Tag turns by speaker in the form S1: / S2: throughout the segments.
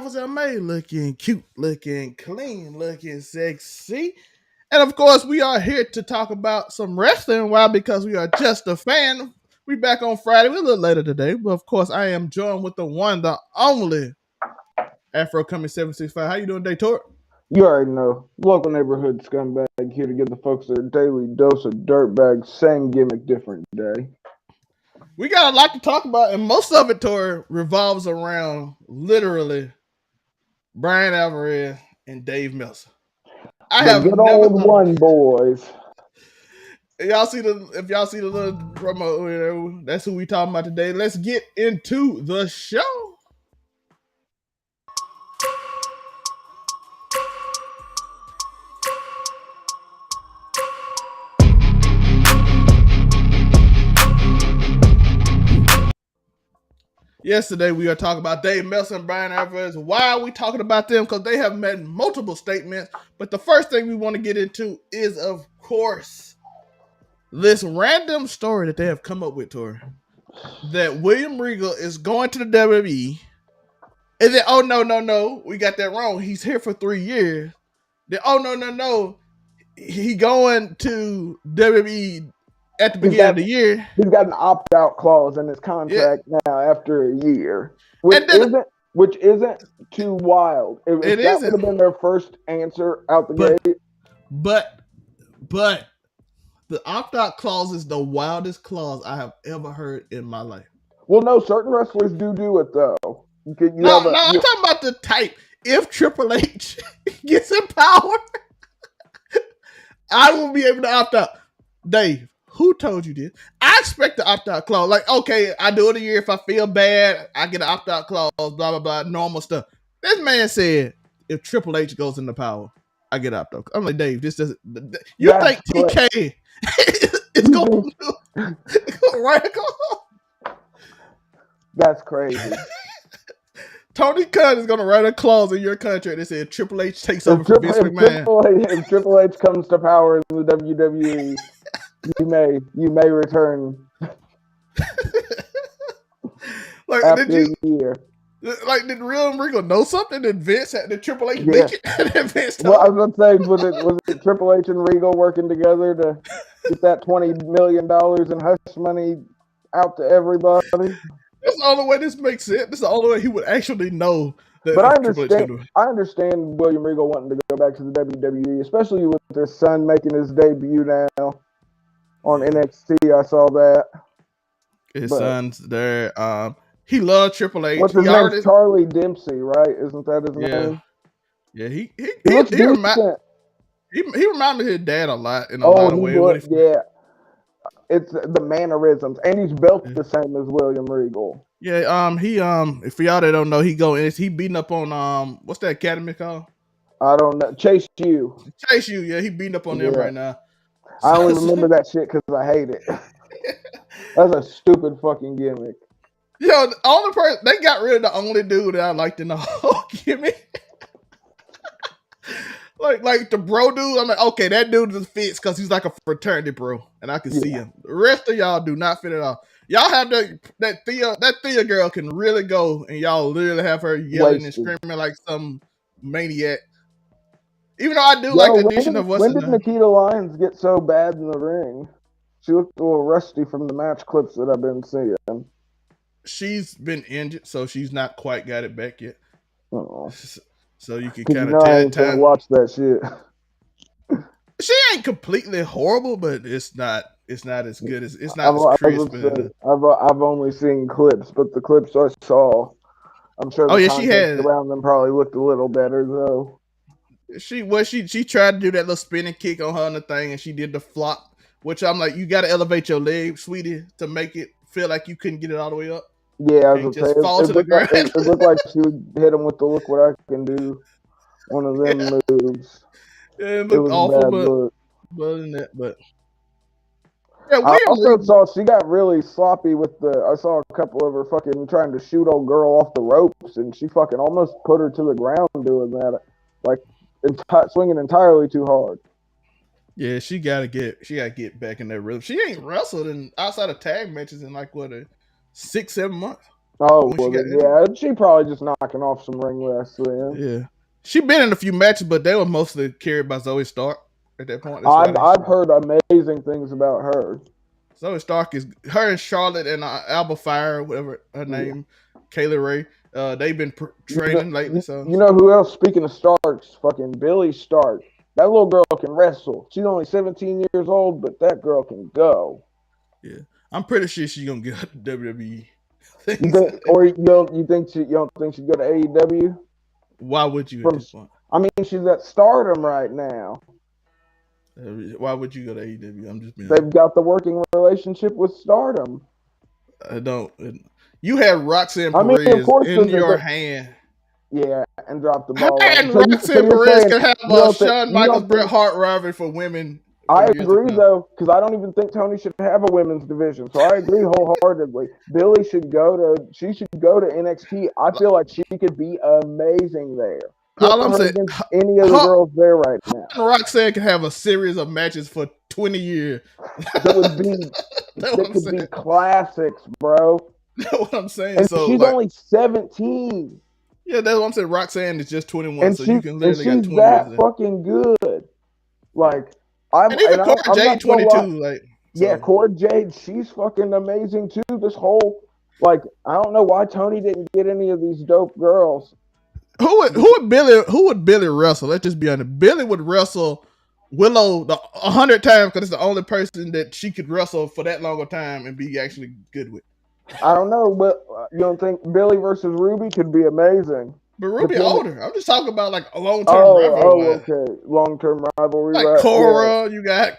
S1: Was LMA looking cute, looking clean, looking sexy. And of course, we are here to talk about some wrestling. Why? Because we are just a fan. We back on Friday. We're a little later today, but of course, I am joined with the one, the only Afro coming 765. How you doing, today, Tor?
S2: You already know. Local neighborhood scumbag here to give the folks their daily dose of dirtbag, same gimmick, different day.
S1: We got a lot to talk about, and most of it, Tor, revolves around literally Bryan Alvarez and Dave Meltzer. I
S2: The
S1: have
S2: good
S1: never
S2: old
S1: thought
S2: one, boys.
S1: if y'all see the little promo, that's who we talking about today. Let's get into the show. Yesterday, we are talking about Dave Meltzer and Bryan Alvarez. Why are we talking about them? Because they have made multiple statements. But the first thing we want to get into is, of course, this random story that they have come up with, Tori, that William Regal is going to the WWE. And then, oh, no, we got that wrong. He's here for 3 years. Then, oh, no, he going to WWE at the beginning of the year.
S2: He's got an opt-out clause in his contract now after a year, which isn't too wild. If that would have been their first answer out the gate.
S1: But the opt-out clause is the wildest clause I have ever heard in my life.
S2: Well, no, certain wrestlers do it, though.
S1: I'm talking about the type. If Triple H gets in power, I will be able to opt out. Dave, who told you this? I expect the opt-out clause. Like, okay, I do it a year. If I feel bad, I get an opt-out clause, blah, blah, blah, normal stuff. This man said, if Triple H goes into power, I get opt-out. I'm like, Dave, this doesn't... You think TK is going to write a clause?
S2: That's crazy.
S1: Tony Khan is going to write a clause in your contract that says Triple H takes over from Vince McMahon.
S2: If Triple H comes to power in the WWE, you may return.
S1: Like,
S2: after a year.
S1: Like, did Real Regal know something? Did Vince had the Triple H leak it?
S2: Well, I was going to say, was it Triple H and Regal working together to get that $20 million in hush money out to everybody?
S1: That's the only way this makes sense. This is the only way he would actually know.
S2: But I understand William Regal wanting to go back to the WWE, especially with his son making his debut now on NXT. I saw that.
S1: His son's there. He loved Triple H.
S2: What's his name? Charlie Dempsey, right? Isn't that his name?
S1: Yeah, he reminded his dad a lot in a lot of ways.
S2: It's the mannerisms, and he's built the same as William Regal.
S1: Yeah, he for y'all that don't know, he beating up on what's that academy called?
S2: I don't know. Chase U.
S1: Yeah, he beating up on them right now.
S2: I only remember that shit because I hate it. That's a stupid fucking gimmick.
S1: Yo, the only person they got rid of the only dude that I liked in the whole gimmick. Like the bro dude, I'm like, okay, that dude just fits because he's like a fraternity bro, and I can see him. The rest of y'all do not fit at all. Y'all have that Thea girl can really go, and y'all literally have her yelling and screaming like some maniac. Even though I do like the addition of
S2: when did Nikita Lyons get so bad in the ring? She looked a little rusty from the match clips that I've been seeing.
S1: She's been injured, so she's not quite got it back yet.
S2: Oh.
S1: So you can kind of
S2: tag watch that shit.
S1: She ain't completely horrible, but it's not as good as it's not as crisp.
S2: I've only seen clips, but the clips I saw, I'm sure the context around them probably looked a little better though.
S1: She tried to do that little spinning kick on her on the thing, and she did the flop, which I'm like, you got to elevate your leg, sweetie, to make it feel like you couldn't get it all the way up.
S2: Yeah, I was just fall to the ground. It looked like she would hit him with the "look what I can do" one of them moves.
S1: Yeah, it looked awful, but
S2: yeah, I also saw she got really sloppy with I saw a couple of her fucking trying to shoot old girl off the ropes, and she fucking almost put her to the ground doing that, like swinging entirely too hard.
S1: Yeah, she gotta get back in that rhythm. She ain't wrestled outside of tag matches in like 6-7 months.
S2: Oh, well, she probably just knocking off some ring wrestling.
S1: Yeah. She been in a few matches, but they were mostly carried by Zoe Stark at that point.
S2: I've heard amazing things about her.
S1: Zoe Stark is her and Charlotte and Alba Fire, whatever her name, Kayla Ray. They've been training lately. So
S2: you know who else? Speaking of Starks, fucking Billy Stark. That little girl can wrestle. She's only 17 years old, but that girl can go.
S1: Yeah, I'm pretty sure she's gonna get to WWE.
S2: You don't think she'd go to AEW?
S1: Why would you at this point?
S2: I mean, she's at Stardom right now.
S1: Why would you go to AEW? I'm just being.
S2: They've got the working relationship with Stardom.
S1: I don't. You had Roxanne Perez in your hand.
S2: Yeah, and drop the ball.
S1: And Roxanne Perez can have a Shawn Michaels Bret Hart rivalry for women.
S2: I agree, though, because I don't even think Tony should have a women's division. So I agree wholeheartedly. Billy should go to NXT. I feel like she could be amazing there.
S1: All I'm saying,
S2: any of the girls there right now.
S1: Roxanne can have a series of matches for 20 years.
S2: That would be classics, bro.
S1: That's what I'm saying.
S2: And
S1: so
S2: she's only 17.
S1: Yeah, that's what I'm saying. Roxanne is just 21, and so you can literally
S2: got 20 years. She's that fucking good. Like,
S1: and even Cora Jade 22.
S2: Yeah, Cora Jade, she's fucking amazing too. This whole, I don't know why Tony didn't get any of these dope girls.
S1: Who would Billy wrestle? Let's just be honest. Billy would wrestle Willow 100 times because it's the only person that she could wrestle for that long a time and be actually good with.
S2: I don't know, but you don't think Billy versus Ruby could be amazing?
S1: But Ruby older. I'm just talking about a long-term rivalry.
S2: Okay, long-term rivalry.
S1: Like Cora, you got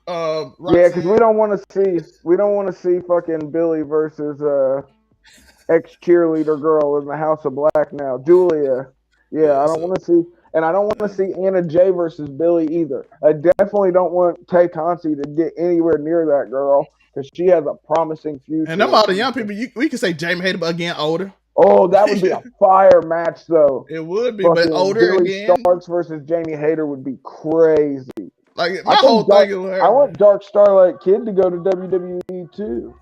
S1: Roxanne.
S2: Yeah, because we don't want to see fucking Billy versus ex-cheerleader girl in the House of Black now, Julia. Yeah, I don't want to see, and I don't want to see Anna Jay versus Billy either. I definitely don't want Tay Conti to get anywhere near that girl because she has a promising future.
S1: And them all the young people, we can say Jamie Hayter, but again older.
S2: Oh, that would be a fire match, though.
S1: It would be, but older
S2: Billy
S1: again.
S2: Starks versus Jamie Hayter would be crazy.
S1: Like my whole thing is,
S2: I want Dark Starlight Kid to go to WWE too.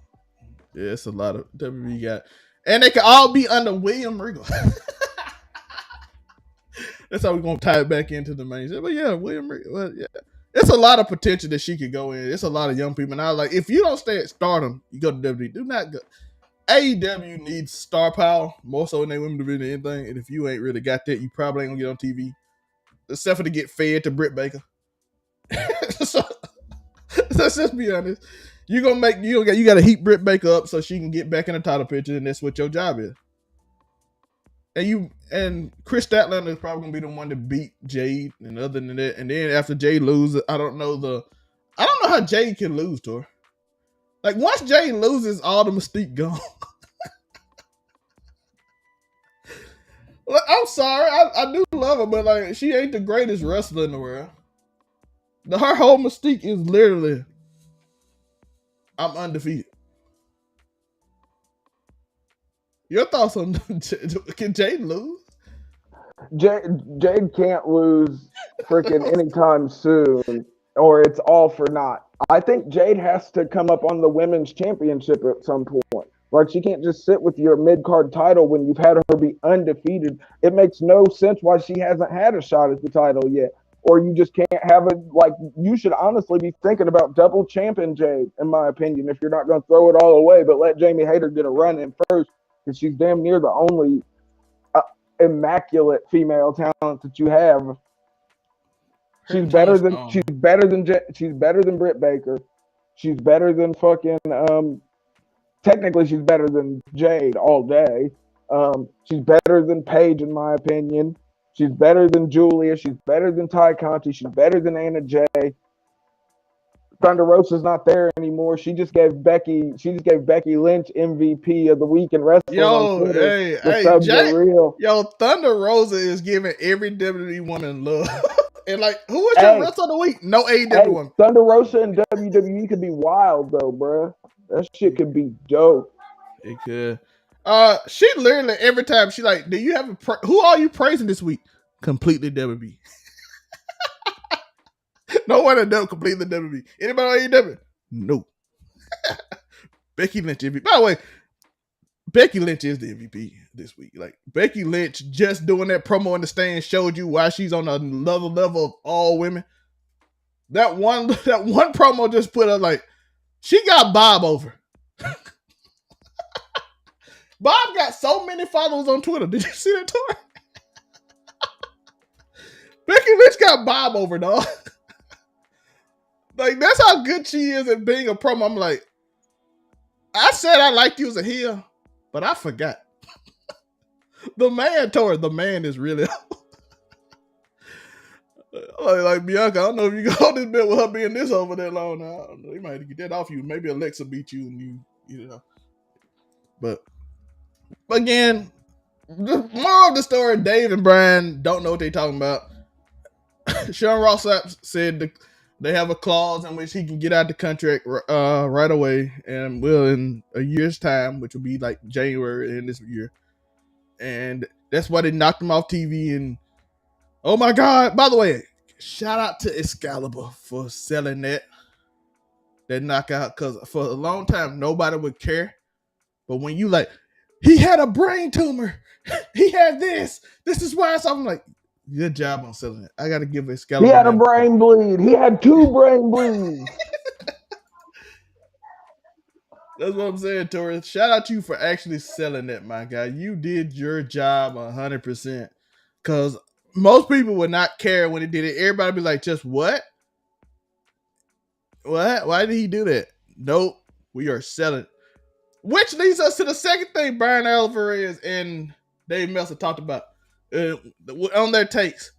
S1: Yeah, it's a lot of WWE got, and they can all be under William Regal. That's how we're gonna tie it back into the main show. But yeah, William Regal. Well, yeah, it's a lot of potential that she could go in. It's a lot of young people. And I was like, if you don't stay at Stardom, you go to WWE. Do not go. AEW needs star power more so than they women division anything. And if you ain't really got that, you probably ain't gonna get on TV, except for to get fed to Britt Baker. So let's just be honest. You gotta heat Britt Baker up so she can get back in the title picture, and that's what your job is. And Chris Statlander is probably gonna be the one to beat Jade, and other than that, and then after Jade loses, I don't know how Jade can lose to her. Like once Jade loses, all the mystique gone. I'm sorry, I do love her, but she ain't the greatest wrestler in the world. Her whole mystique is literally, I'm undefeated. Your thoughts on can Jade lose?
S2: Jade can't lose freaking anytime soon, or it's all for naught. I think Jade has to come up on the women's championship at some point. Like, she can't just sit with your mid-card title when you've had her be undefeated. It makes no sense why she hasn't had a shot at the title yet. Or you just can't have it. Like, you should honestly be thinking about double champion Jade, in my opinion, if you're not going to throw it all away, but let Jamie Hayter get a run in first, because she's damn near the only immaculate female talent that you have. She's better than Britt Baker. She's better than fucking technically she's better than Jade all day. She's better than Paige, in my opinion. She's better than Julia. She's better than Ty Conti. She's better than Anna Jay. Thunder Rosa's not there anymore. She just gave Becky Lynch MVP of the week in wrestling.
S1: Thunder Rosa is giving every WWE woman love. And who was your wrestler of the week? No AEW one.
S2: Thunder Rosa and WWE could be wild though, bro. That shit could be dope.
S1: It could. She literally every time she do you have who are you praising this week? Completely WWE. No one had done completely WWE. Anybody on AEW? No. Becky Lynch. By the way, Becky Lynch is the MVP this week. Like Becky Lynch just doing that promo in the stand showed you why she's on another level of all women. That one promo just put her like she got Bob over. Bob got so many followers on Twitter. Did you see that, Tori? Becky Lynch got Bob over, dog. Like, that's how good she is at being a promo. I'm like, I said I liked you as a heel, but I forgot. The man is really like Bianca. I don't know if you can hold this bit with her being this over that long now. I don't know. You might have to get that off you. Maybe Alexa beat you and you know. But again, the moral of the story, Dave and Brian don't know what they're talking about. Sean Ross Sapp said they have a clause in which he can get out the contract right away, and will in a year's time, which will be like January in this year. And that's why they knocked him off TV. And oh my God! By the way, shout out to Excalibur for selling that knockout, because for a long time nobody would care, but when you like, he had a brain tumor, he had this is why. So I'm like, good job on selling it. I got to give Excalibur.
S2: He had a brain bleed. He had 2 brain bleeds.
S1: That's what I'm saying, Tori. Shout out to you for actually selling that, my guy. You did your job 100%. Because most people would not care when he did it. Everybody be like, just what? What? Why did he do that? Nope. We are selling. Which leads us to the second thing Bryan Alvarez and Dave Meltzer talked about on their takes.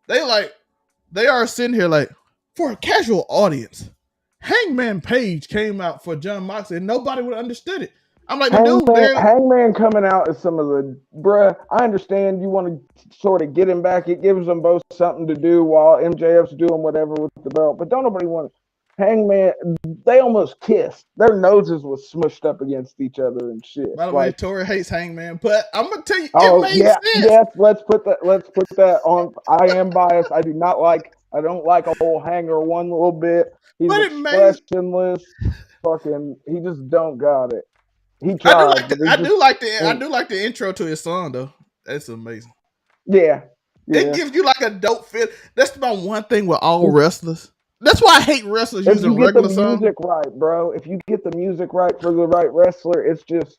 S1: They are sitting here like, for a casual audience, Hangman Page came out for Jon Moxley and nobody would have understood it. I'm like,
S2: Hangman coming out is some of the, bruh, I understand you want to sort of get him back. It gives them both something to do while MJF's doing whatever with the belt. But don't nobody want Hangman, they almost kissed. Their noses was smushed up against each other and shit.
S1: By the way, Tori hates Hangman, but I'm gonna tell you,
S2: it makes sense. Yes, let's put that on. I am biased. I don't like a whole hanger one little bit. He's expressionless. Fucking, he just don't got it. He tried.
S1: I do like the intro to his song though. That's amazing.
S2: Yeah.
S1: It gives you like a dope feel. That's my one thing with all wrestlers. That's why I hate wrestlers using regular songs.
S2: If you get the music right, bro. If you get the music right for the right wrestler, it's just.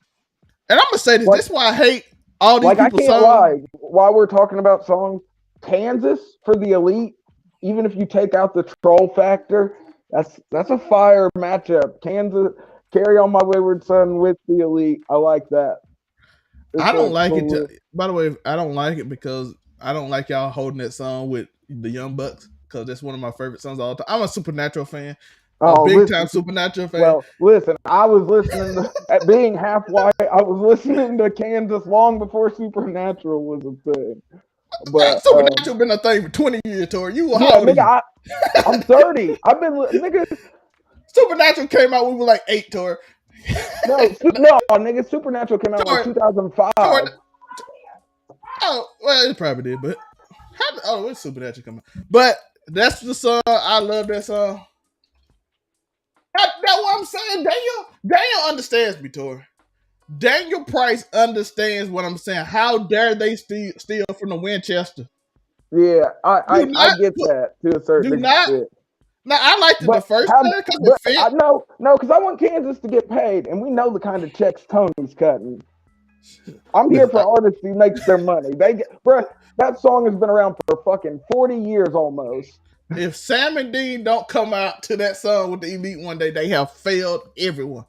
S1: And I'm gonna say this. This is why I hate all these people's songs.
S2: I can't lie. While we're talking about songs, Kansas for the Elite, even if you take out the troll factor, that's a fire matchup. Kansas, Carry On My Wayward Son with the Elite. I like that.
S1: I don't like it. By the way, I don't like it because I don't like y'all holding that song with the Young Bucks, because that's one of my favorite songs of all time. I'm a Supernatural fan. Big time Supernatural fan.
S2: Well, listen, I was listening at being half white, I was listening to Kansas long before Supernatural was a thing. But
S1: Supernatural been a thing for 20 years, Tori. You were nigga,
S2: I'm 30. I've been nigga.
S1: Supernatural came out when we were like 8, Tori.
S2: No, nigga. Supernatural came out in 2005.
S1: Oh, well, it probably did, but when Supernatural come out? But that's the song. I love that song. That's what I'm saying. Daniel understands me, Tori. Daniel Price understands what I'm saying. How dare they steal from the Winchester?
S2: Yeah, I get that to a certain extent.
S1: Now, I liked it the first time because it fit.
S2: No, because I want Kansas to get paid, and we know the kind of checks Tony's cutting. I'm here for artists who makes their money. That song has been around for fucking 40 years almost.
S1: If Sam and Dean don't come out to that song with the Elite one day, they have failed everyone.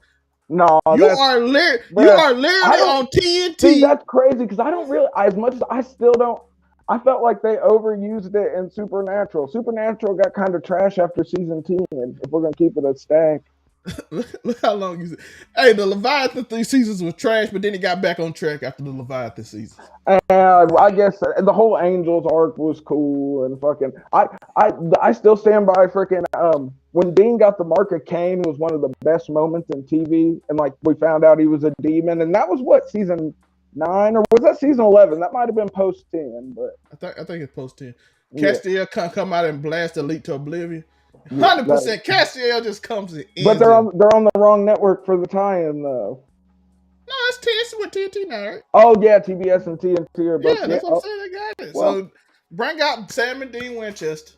S2: No,
S1: you are literally on TNT.
S2: See, that's crazy because I don't really, as much as I still don't. I felt like they overused it in Supernatural. Supernatural got kind of trash after season 10. If we're gonna keep it a stack.
S1: Look how long you said. Hey, the Leviathan 3 seasons was trash, but then it got back on track after the Leviathan season.
S2: I guess the whole Angels arc was cool and fucking. I still stand by freaking. When Dean got the mark of Cain was one of the best moments in TV, and like we found out he was a demon, and that was what season 9 or was that season 11? That might have been post 10, but
S1: I think it's post 10. Castiel can't come out and blast Elite to oblivion. 100%. Castiel just comes in.
S2: But they're on the wrong network for the tie-in though.
S1: No, it's with TNT now, right?
S2: Oh yeah, TBS and TNT are both.
S1: Yeah, that's what I'm saying. They got it.
S2: Well,
S1: So bring out Sam and Dean Winchester.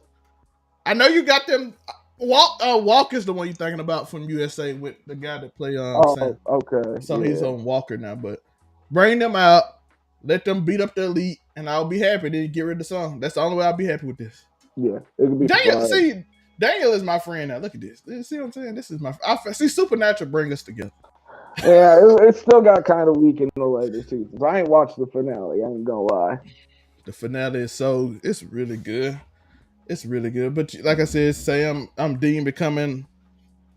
S1: I know you got them. Walk is the one you're thinking about from USA with the guy that play Sam.
S2: okay.
S1: So he's on Walker now, but bring them out, let them beat up the Elite, and I'll be happy. Then get rid of the song. That's the only way I'll be happy with this.
S2: Yeah, it could be.
S1: Daniel is my friend now. Look at this. See what I'm saying? This is see Supernatural bring us together.
S2: Yeah, it still got kind of weak in the later seasons. I ain't watched the finale. I ain't gonna lie.
S1: The finale is it's really good. It's really good. But like I said, Sam, I'm Dean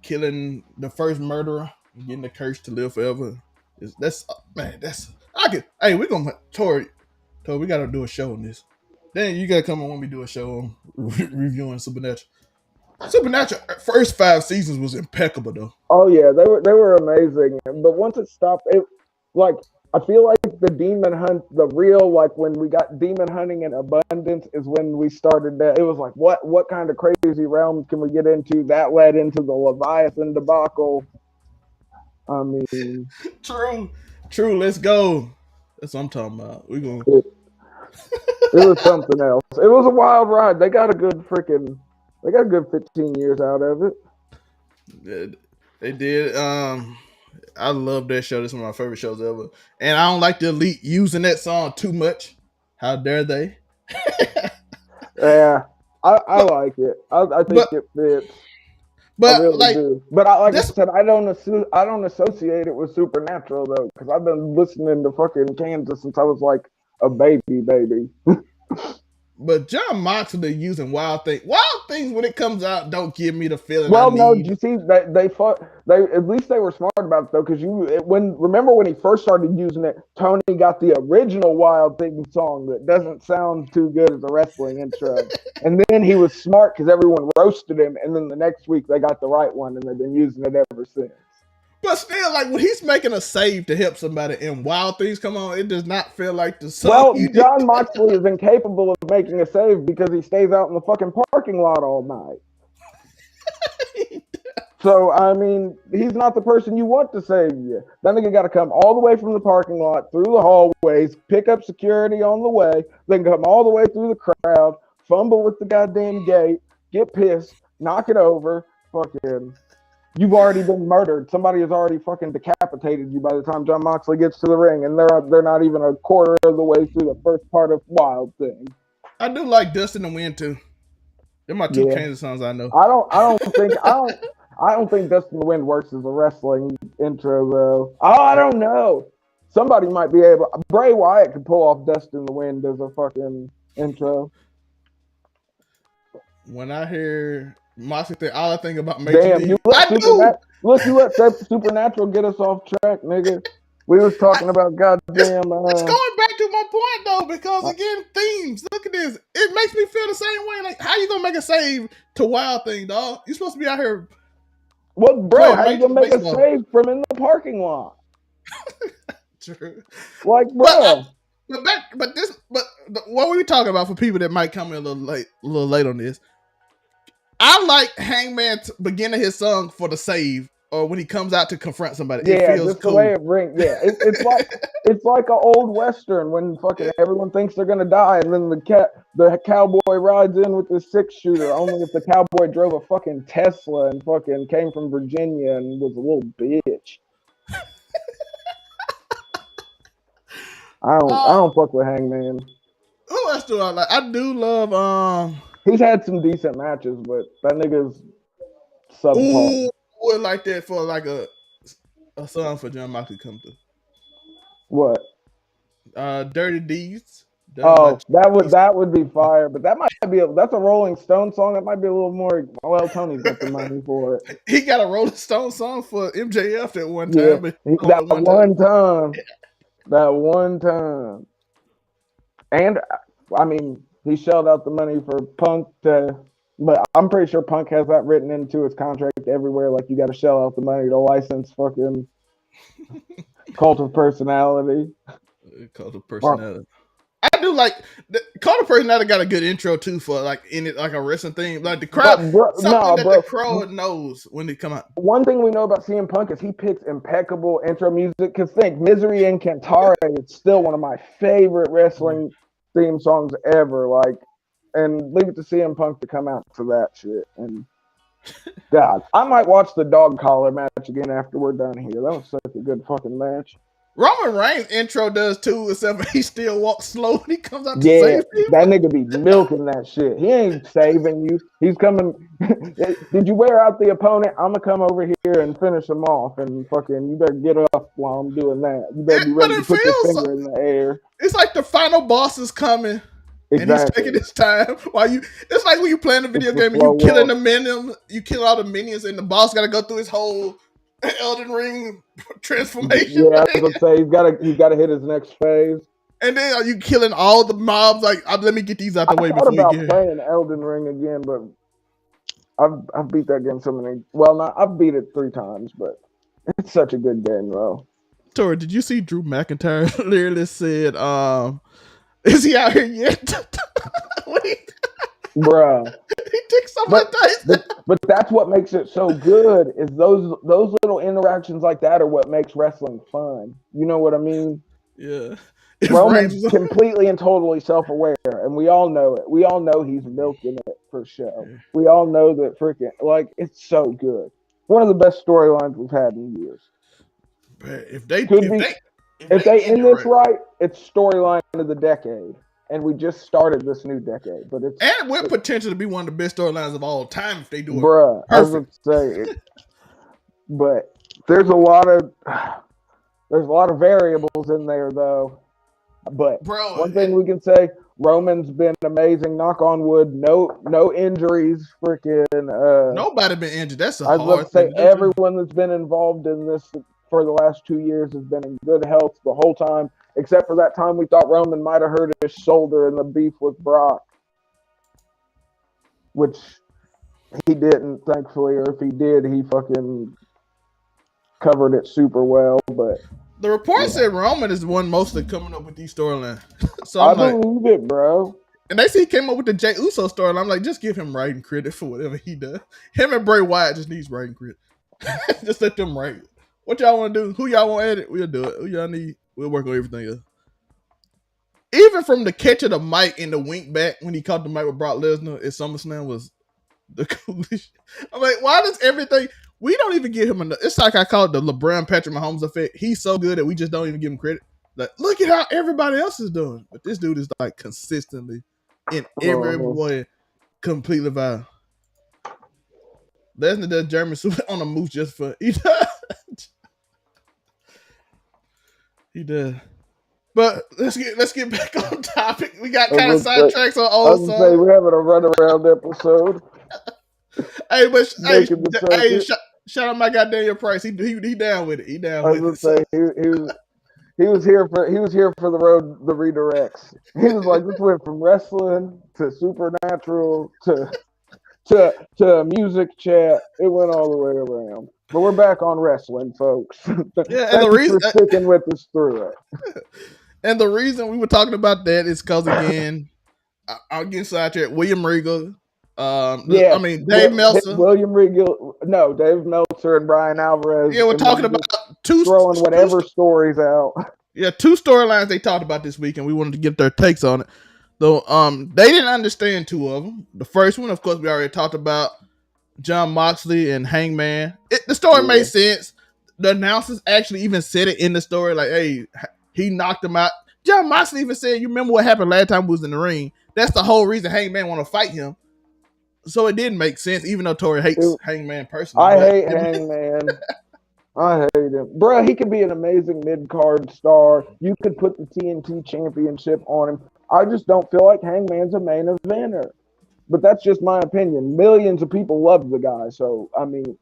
S1: killing the first murderer, and getting the curse to live forever. Hey, we're gonna Tori, we gotta do a show on this. Then you gotta come on when we do a show on reviewing Supernatural. Supernatural first 5 seasons was impeccable though.
S2: Oh yeah, they were amazing. But once it stopped, I feel like the demon hunt, the real, like when we got demon hunting in abundance is when we started that. It was like, what kind of crazy realms can we get into? That led into the Leviathan debacle. I mean,
S1: true. Let's go. That's what I'm talking about. We're going.
S2: It was something else. It was a wild ride. They got a good 15 years out of it.
S1: Yeah, they did. I love that show. This is one of my favorite shows ever. And I don't like the Elite using that song too much. How dare they?
S2: Yeah, I like it. I think it fits.
S1: But
S2: I really do. But I said, I don't associate it with Supernatural though, because I've been listening to fucking Kansas since I was like a baby.
S1: But John Moxley using Wild Things when it comes out don't give me the feeling.
S2: Well, no, you see that they at least they were smart about it though, because remember when he first started using it, Tony got the original Wild Things song that doesn't sound too good as a wrestling intro, and then he was smart because everyone roasted him, and then the next week they got the right one, and they've been using it ever since.
S1: But still, like when he's making a save to help somebody and Wild Things come on, it does not feel like the song.
S2: Well, John Moxley is incapable of making a save because he stays out in the fucking parking lot all night. So, I mean, he's not the person you want to save you. That nigga got to come all the way from the parking lot, through the hallways, pick up security on the way, then come all the way through the crowd, fumble with the goddamn gate, get pissed, knock it over, fucking... You've already been murdered. Somebody has already fucking decapitated you by the time John Moxley gets to the ring, and they're not even a quarter of the way through the first part of Wild Thing.
S1: I do like Dust in the Wind too. They're my two Kansas songs I know.
S2: I don't think Dust in the Wind works as a wrestling intro though. Oh, I don't know. Somebody might be able. Bray Wyatt could pull off Dust in the Wind as a fucking intro.
S1: When I hear Moxley, all I think about
S2: Major Damn, you let Supernatural get us off track, nigga. We was talking about goddamn.
S1: It's going back to my point though, because again, themes. Look at this. It makes me feel the same way. Like, how you gonna make a save to Wild Thing, dog? You're supposed to be out here.
S2: Well, bro, how you gonna make a save from in the parking lot?
S1: True.
S2: Like, bro.
S1: But what were we talking about for people that might come in a little late on this? I like Hangman beginning his song for the save, or when he comes out to confront somebody.
S2: Yeah,
S1: it feels
S2: just
S1: cool.
S2: The way it rings. Yeah, it's like an old western when fucking everyone thinks they're gonna die, and then the cowboy rides in with the 6-shooter. Only if the cowboy drove a fucking Tesla and fucking came from Virginia and was a little bitch. I don't fuck with Hangman.
S1: Who else do I like? I do love
S2: He's had some decent matches, but that nigga's subpar.
S1: Ooh, would like that for like a song for John Moxley to come through.
S2: What?
S1: Dirty Deeds.
S2: That would be fire, but that might be that's a Rolling Stone song. That might be a little more. Well, Tony's got the money for it.
S1: He got a Rolling Stone song for MJF that one time.
S2: That one time. And I mean, he shelled out the money for Punk but I'm pretty sure Punk has that written into his contract everywhere. Like, you got to shell out the money to license fucking Cult of Personality.
S1: Cult of Personality. I do like Carter personality got a good intro too for like in it like a wrestling thing. Like the crowd, the crowd knows when they come out.
S2: One thing we know about CM Punk is he picks impeccable intro music. Because think, Misery and Cantare is still one of my favorite wrestling theme songs ever. Like, and leave it to CM Punk to come out for that shit. And God, I might watch the dog collar match again after we're done here. That was such a good fucking match.
S1: Roman Reigns intro does too, except he still walks slow when he comes out to save people.
S2: That nigga be milking that shit. He ain't saving you. He's coming. Did you wear out the opponent? I'm gonna come over here and finish him off, and fucking you better get up while I'm doing that. You better be ready to put your finger in the air.
S1: It's like the final boss is coming. Exactly. And he's taking his time while it's like when you playing a video game and you killing the minions, you kill all the minions, and the boss got to go through his whole Elden Ring transformation.
S2: Yeah, I was gonna say he's gotta hit his next phase.
S1: And then are you killing all the mobs? Like, let me get these out the way before
S2: you get playing Elden Ring again, but I've beat that game so many. Well, I've beat it 3 times, but it's such a good game, though.
S1: Tori, did you see Drew McIntyre literally said, "Is he out here yet?"
S2: Bruh.
S1: He took so much time.
S2: But that's what makes it so good. Is those little interactions like that are what makes wrestling fun. You know what I mean?
S1: Yeah.
S2: Roman's completely and totally self-aware, and we all know it. We all know he's milking it for show. We all know that freaking it's so good. One of the best storylines we've had in years.
S1: If they
S2: end this right, it's storyline of the decade. And we just started this new decade, but
S1: and with potential to be one of the best storylines of all time if they do it.
S2: Bruh, perfect. I was gonna say, but there's a lot of variables in there though. But one thing we can say, Roman's been amazing. Knock on wood, no injuries. Freaking
S1: nobody been injured. That's
S2: I was about to say everyone that's been involved in this for the last 2 years has been in good health the whole time. Except for that time we thought Roman might have hurt his shoulder in the beef with Brock. Which he didn't, thankfully. Or if he did, he fucking covered it super well. But
S1: the report said Roman is the one mostly coming up with these storylines. So
S2: I believe it, bro.
S1: And they see he came up with the Jey Uso storyline. I'm like, just give him writing credit for whatever he does. Him and Bray Wyatt just needs writing credit. Just let them write. What y'all want to do? Who y'all want to edit? We'll do it. Who y'all need? We'll work on everything else. Even from the catch of the mic and the wink back when he caught the mic with Brock Lesnar at SummerSlam was the coolest. I'm like, why does everything... We don't even give him enough... It's like I call it the LeBron Patrick Mahomes effect. He's so good that we just don't even give him credit. Like, look at how everybody else is doing. But this dude is like consistently in every way completely violent. Lesnar does German super on a moose just for... He does. But let's get back on topic. We got kind of sidetracks on old songs.
S2: We're having a runaround episode.
S1: Shout out my guy Daniel Price. He down with it. He down with
S2: it. He was here for the road, the redirects. He was like, this went from wrestling to supernatural to music chat. It went all the way around. But we're back on wrestling, folks.
S1: Yeah, and the reason
S2: for sticking with us through it.
S1: And the reason we were talking about that is because again, I'll get sidetracked. William Regal, Dave Meltzer,
S2: Dave Meltzer and Bryan Alvarez.
S1: Yeah, we're talking about
S2: throwing whatever stories out.
S1: Yeah, 2 storylines they talked about this week, and we wanted to get their takes on it. Though, they didn't understand 2 of them. The first one, of course, we already talked about. John Moxley and Hangman. The story made sense. The announcers actually even said it in the story, like, hey, he knocked him out. John Moxley even said, you remember what happened last time we was in the ring? That's the whole reason Hangman want to fight him. So it didn't make sense, even though Tori hates Hangman personally.
S2: I hate Hangman. I hate him. Bro, he could be an amazing mid-card star. You could put the TNT championship on him. I just don't feel like Hangman's a main eventer. But that's just my opinion. Millions of people love the guy. So, I mean,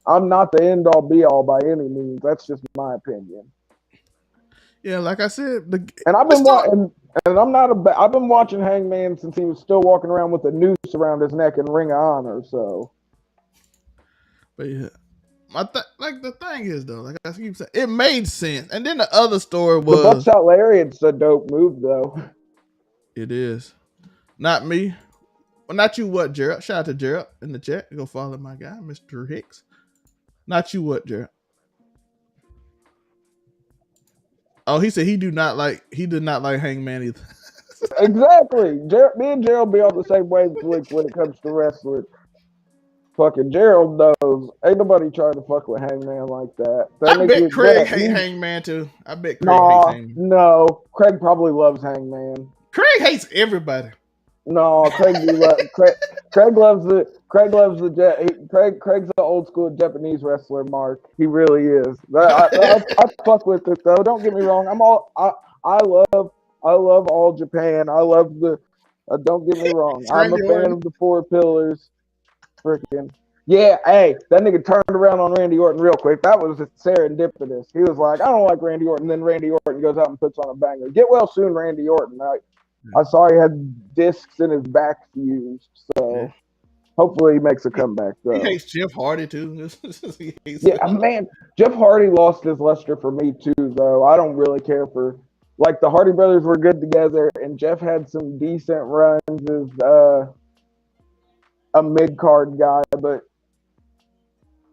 S2: I'm not the end-all, be-all by any means. That's just my opinion.
S1: Yeah, like I said.
S2: I've been watching Hangman since he was still walking around with a noose around his neck in Ring of Honor. So.
S1: But yeah. The thing is, though, like I keep saying, it made sense. And then the other story was...
S2: The Buckshot Lariat's a dope move, though.
S1: It is. Not me. Well, not you what, Gerald? Shout out to Gerald in the chat. Go follow my guy, Mr. Hicks. Not you what, Gerald? Oh, he said he did not like Hangman either.
S2: Exactly. Me and Gerald be on the same wavelength when it comes to wrestling. Fucking Gerald knows. Ain't nobody trying to fuck with Hangman like that.
S1: I bet Craig hates Hangman too. I bet Craig hates Hangman.
S2: No, Craig probably loves Hangman.
S1: Craig hates everybody.
S2: No, Craig loves the Jet. Craig's an old school Japanese wrestler, Mark. He really is. I fuck with it though. Don't get me wrong. I love all Japan. Don't get me wrong. I'm a fan of the Four Pillars. Freaking yeah, hey, that nigga turned around on Randy Orton real quick. That was serendipitous. He was like, I don't like Randy Orton. Then Randy Orton goes out and puts on a banger. Get well soon, Randy Orton. I saw he had discs in his back fused, so hopefully he makes a comeback. Though.
S1: He hates Jeff Hardy too.
S2: Man, Jeff Hardy lost his luster for me too, though. I don't really care for like the Hardy brothers were good together, and Jeff had some decent runs as a mid-card guy, but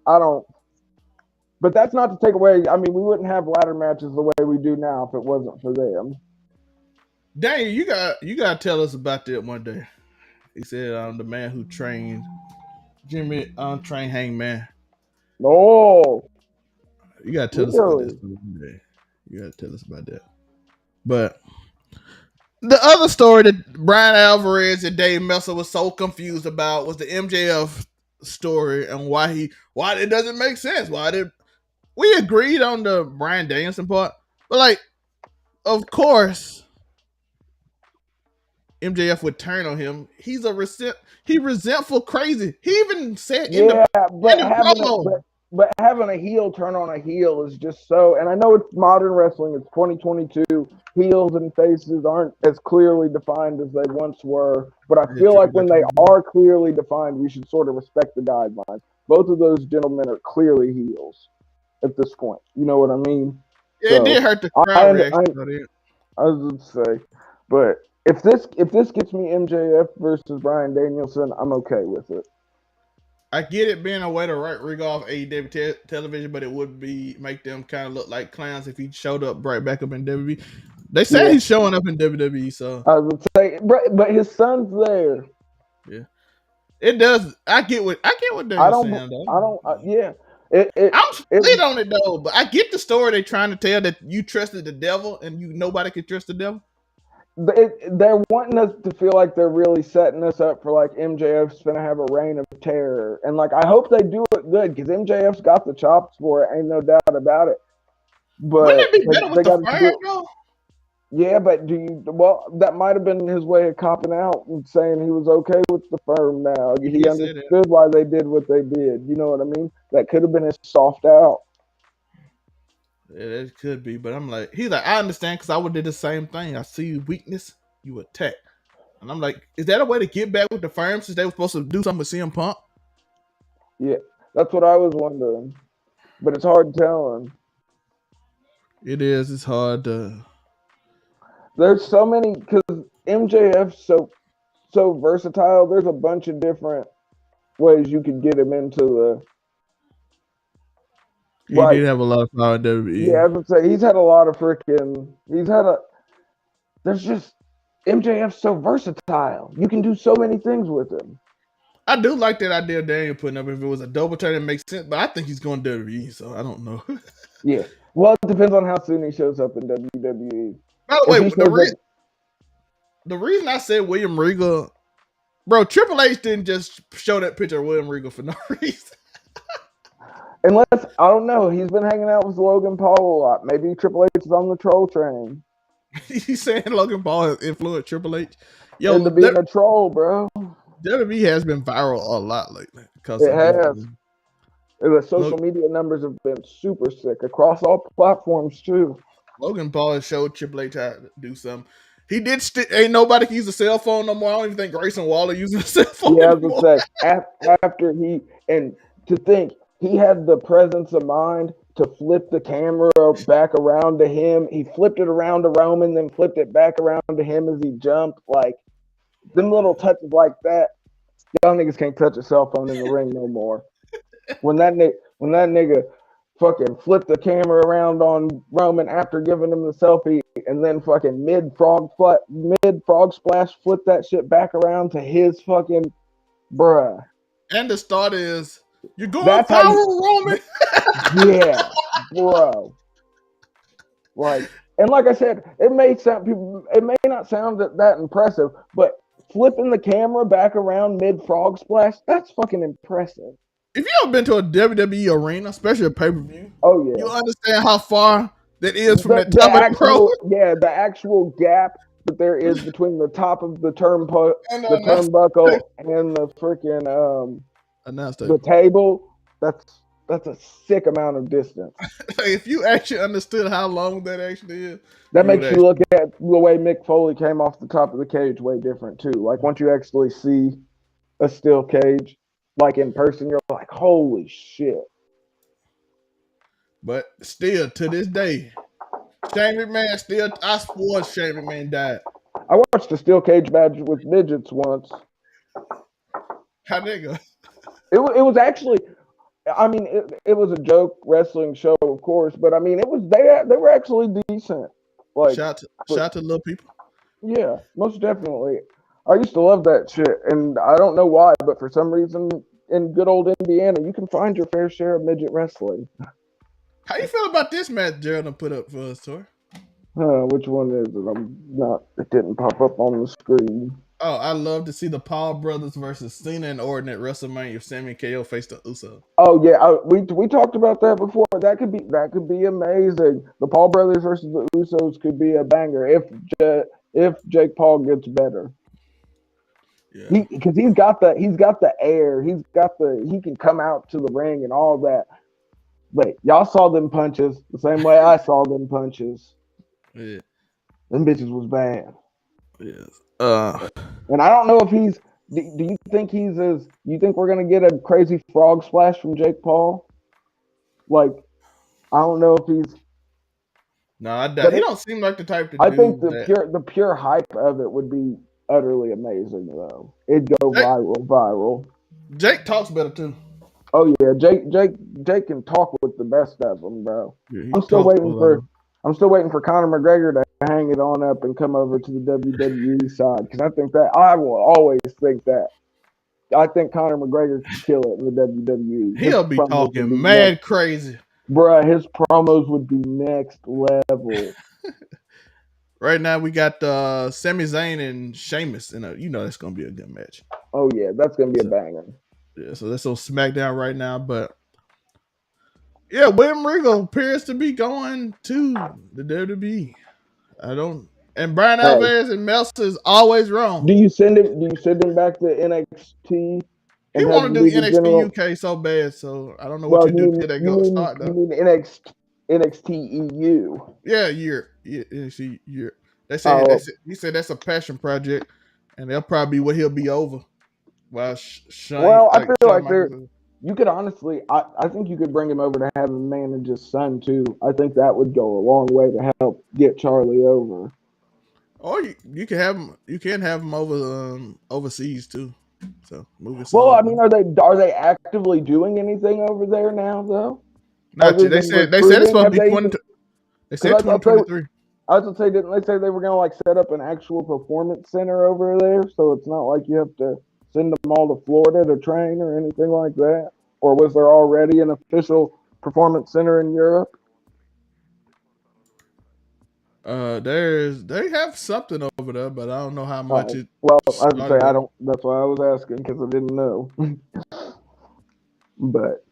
S2: I don't. But that's not to take away. I mean, we wouldn't have ladder matches the way we do now if it wasn't for them.
S1: Daniel, you got to tell us about that one day. He said, the man who trained Jimmy trained Hangman.
S2: No,
S1: you got to tell us about this one day. You got to tell us about that. But the other story that Bryan Alvarez and Dave Meltzer was so confused about was the MJF story and why it doesn't make sense. We agreed on the Bryan Danielson part, but like, of course, MJF would turn on him. He's resentful, crazy. He even said
S2: but having a heel turn on a heel is just so. And I know it's modern wrestling. It's 2022. Heels and faces aren't as clearly defined as they once were. But I feel like when they are clearly defined, we should sort of respect the guidelines. Both of those gentlemen are clearly heels at this point. You know what I mean?
S1: Yeah, it did hurt the crowd reaction.
S2: I was going to say, but if this gets me MJF versus Bryan Danielson, I'm okay with it.
S1: I get it being a way to write Regal off AEW television, but it would make them kind of look like clowns if he showed up right back up in WWE. They say he's showing up in WWE, so
S2: I would say, but his son's there.
S1: Yeah, it does. I get what they're saying. Though. I'm split on it though, but I get the story they're trying to tell that you trusted the devil and nobody can trust the devil.
S2: They're wanting us to feel like they're really setting us up for like MJF's gonna have a reign of terror, and like I hope they do it good because MJF's got the chops for it, ain't no doubt about it. But
S1: wouldn't it be better with the fire though?
S2: Yeah, but that might have been his way of copping out and saying he was okay with the firm now. He understood why they did what they did. You know what I mean? That could have been his soft out.
S1: Yeah, it could be, but I'm like, he's like, I understand because I would do the same thing. I see weakness, you attack. And I'm like, is that a way to get back with the firm since they were supposed to do something with CM Punk?
S2: Yeah, that's what I was wondering. But it's hard telling.
S1: It is. It's hard to.
S2: There's so many, because MJF's so versatile. There's a bunch of different ways you could get him into the.
S1: He did have a lot of power in WWE.
S2: Yeah, I would say he's had a lot of freaking. There's just MJF's so versatile. You can do so many things with him.
S1: I do like that idea Daniel putting up. If it was a double turn, it makes sense. But I think he's going to WWE, so I don't know.
S2: Yeah, well, it depends on how soon he shows up in WWE.
S1: By the way, the reason I said William Regal, bro, Triple H didn't just show that picture of William Regal for no reason.
S2: Unless, I don't know, he's been hanging out with Logan Paul a lot. Maybe Triple H is on the troll train.
S1: He's saying Logan Paul has influenced Triple H?
S2: Yo, into being a troll, bro.
S1: WWE has been viral a lot lately.
S2: It has. The social media numbers have been super sick across all platforms, too.
S1: Logan Paul has showed Triple H how to do something. He did. Ain't nobody can use a cell phone no more. I don't even think Grayson Waller using a cell phone.
S2: Yeah, I was gonna say after he, and to think he had the presence of mind to flip the camera back around to him. He flipped it around to Roman, then flipped it back around to him as he jumped. Like, them little touches like that, y'all niggas can't touch a cell phone in the ring no more. When that nigga fucking flipped the camera around on Roman after giving him the selfie, and then fucking mid frog splash, flip that shit back around to his fucking bruh.
S1: And the start is, you're going
S2: That's how
S1: viral, Roman.
S2: Yeah, bro. Like, and like I said, it may not sound that impressive, but flipping the camera back around mid frog splash, that's fucking impressive.
S1: If you ever been to a WWE arena, especially a pay-per-view,
S2: oh yeah,
S1: you understand how far that is from the
S2: top
S1: of the pro.
S2: Yeah, the actual gap that there is between the top of the turnbuckle and the freaking the table. That's a sick amount of distance.
S1: If you actually understood how long that actually is,
S2: that makes you look at the way Mick Foley came off the top of the cage way different too. Like, once you actually see a steel cage, like in person, you're like, holy shit.
S1: But still, to this day, Shane McMahon I swore Shane McMahon died.
S2: I watched a steel cage match with midgets once.
S1: How nigga?
S2: It was actually, I mean, it was a joke wrestling show, of course, but I mean, it was they were actually decent. Like,
S1: shout to little people.
S2: Yeah, most definitely. I used to love that shit, and I don't know why, but for some reason, in good old Indiana, you can find your fair share of midget wrestling.
S1: How you feel about this match Gerald put up for us, Tor?
S2: Which one is it? It didn't pop up on the screen.
S1: Oh, I love to see the Paul brothers versus Cena and Orton at WrestleMania if Sammy and KO face the Usos.
S2: Oh yeah, we talked about that before. That could be amazing. The Paul brothers versus the Usos could be a banger if Jake Paul gets better. Yeah, because he's got the air. He can come out to the ring and all that. But y'all saw them punches the same way I saw them punches.
S1: Yeah,
S2: them bitches was bad.
S1: Yes.
S2: And I don't know if he's. Do you think you think we're gonna get a crazy frog splash from Jake Paul? Like, I don't know if he's.
S1: No, I doubt. He don't seem like the type to.
S2: I think the pure hype of it would be utterly amazing, though. It'd go viral.
S1: Jake talks better too.
S2: Oh yeah, Jake can talk with the best of them, bro. Yeah, I'm still waiting for Conor McGregor to hang it on up and come over to the WWE side, because I will always think that. I think Conor McGregor can kill it in the WWE.
S1: He'll be talking mad crazy.
S2: Bruh, his promos would be next level.
S1: Right now we got Sami Zayn and Sheamus, and that's gonna be a good match.
S2: Oh yeah, that's gonna be a banger.
S1: Yeah, so that's on SmackDown right now, but yeah, William Regal appears to be going to the WWE. And Bryan Alvarez and Meltzer is always wrong.
S2: Do you send him back to NXT?
S1: He want to do NXT UK so bad, so I don't know what you do till they go start though.
S2: You mean NXT EU?
S1: Yeah, NXT year. They said he said that's a passion project, and they'll probably be what he'll be over. I feel
S2: like you could honestly, I think you could bring him over to have him manage his son too. I think that would go a long way to help get Charlie over.
S1: Or you can have him over overseas too. So moving.
S2: Well, I mean, are they actively doing anything over there now though?
S1: They said it's supposed to be 20. They said 2023.
S2: I was gonna say, didn't they say they were gonna set up an actual performance center over there? So it's not like you have to send them all to Florida to train or anything like that? Or was there already an official performance center in Europe?
S1: They have something over there, but I don't know how much it.
S2: Well, I would say I don't. That's why I was asking, because I didn't know. But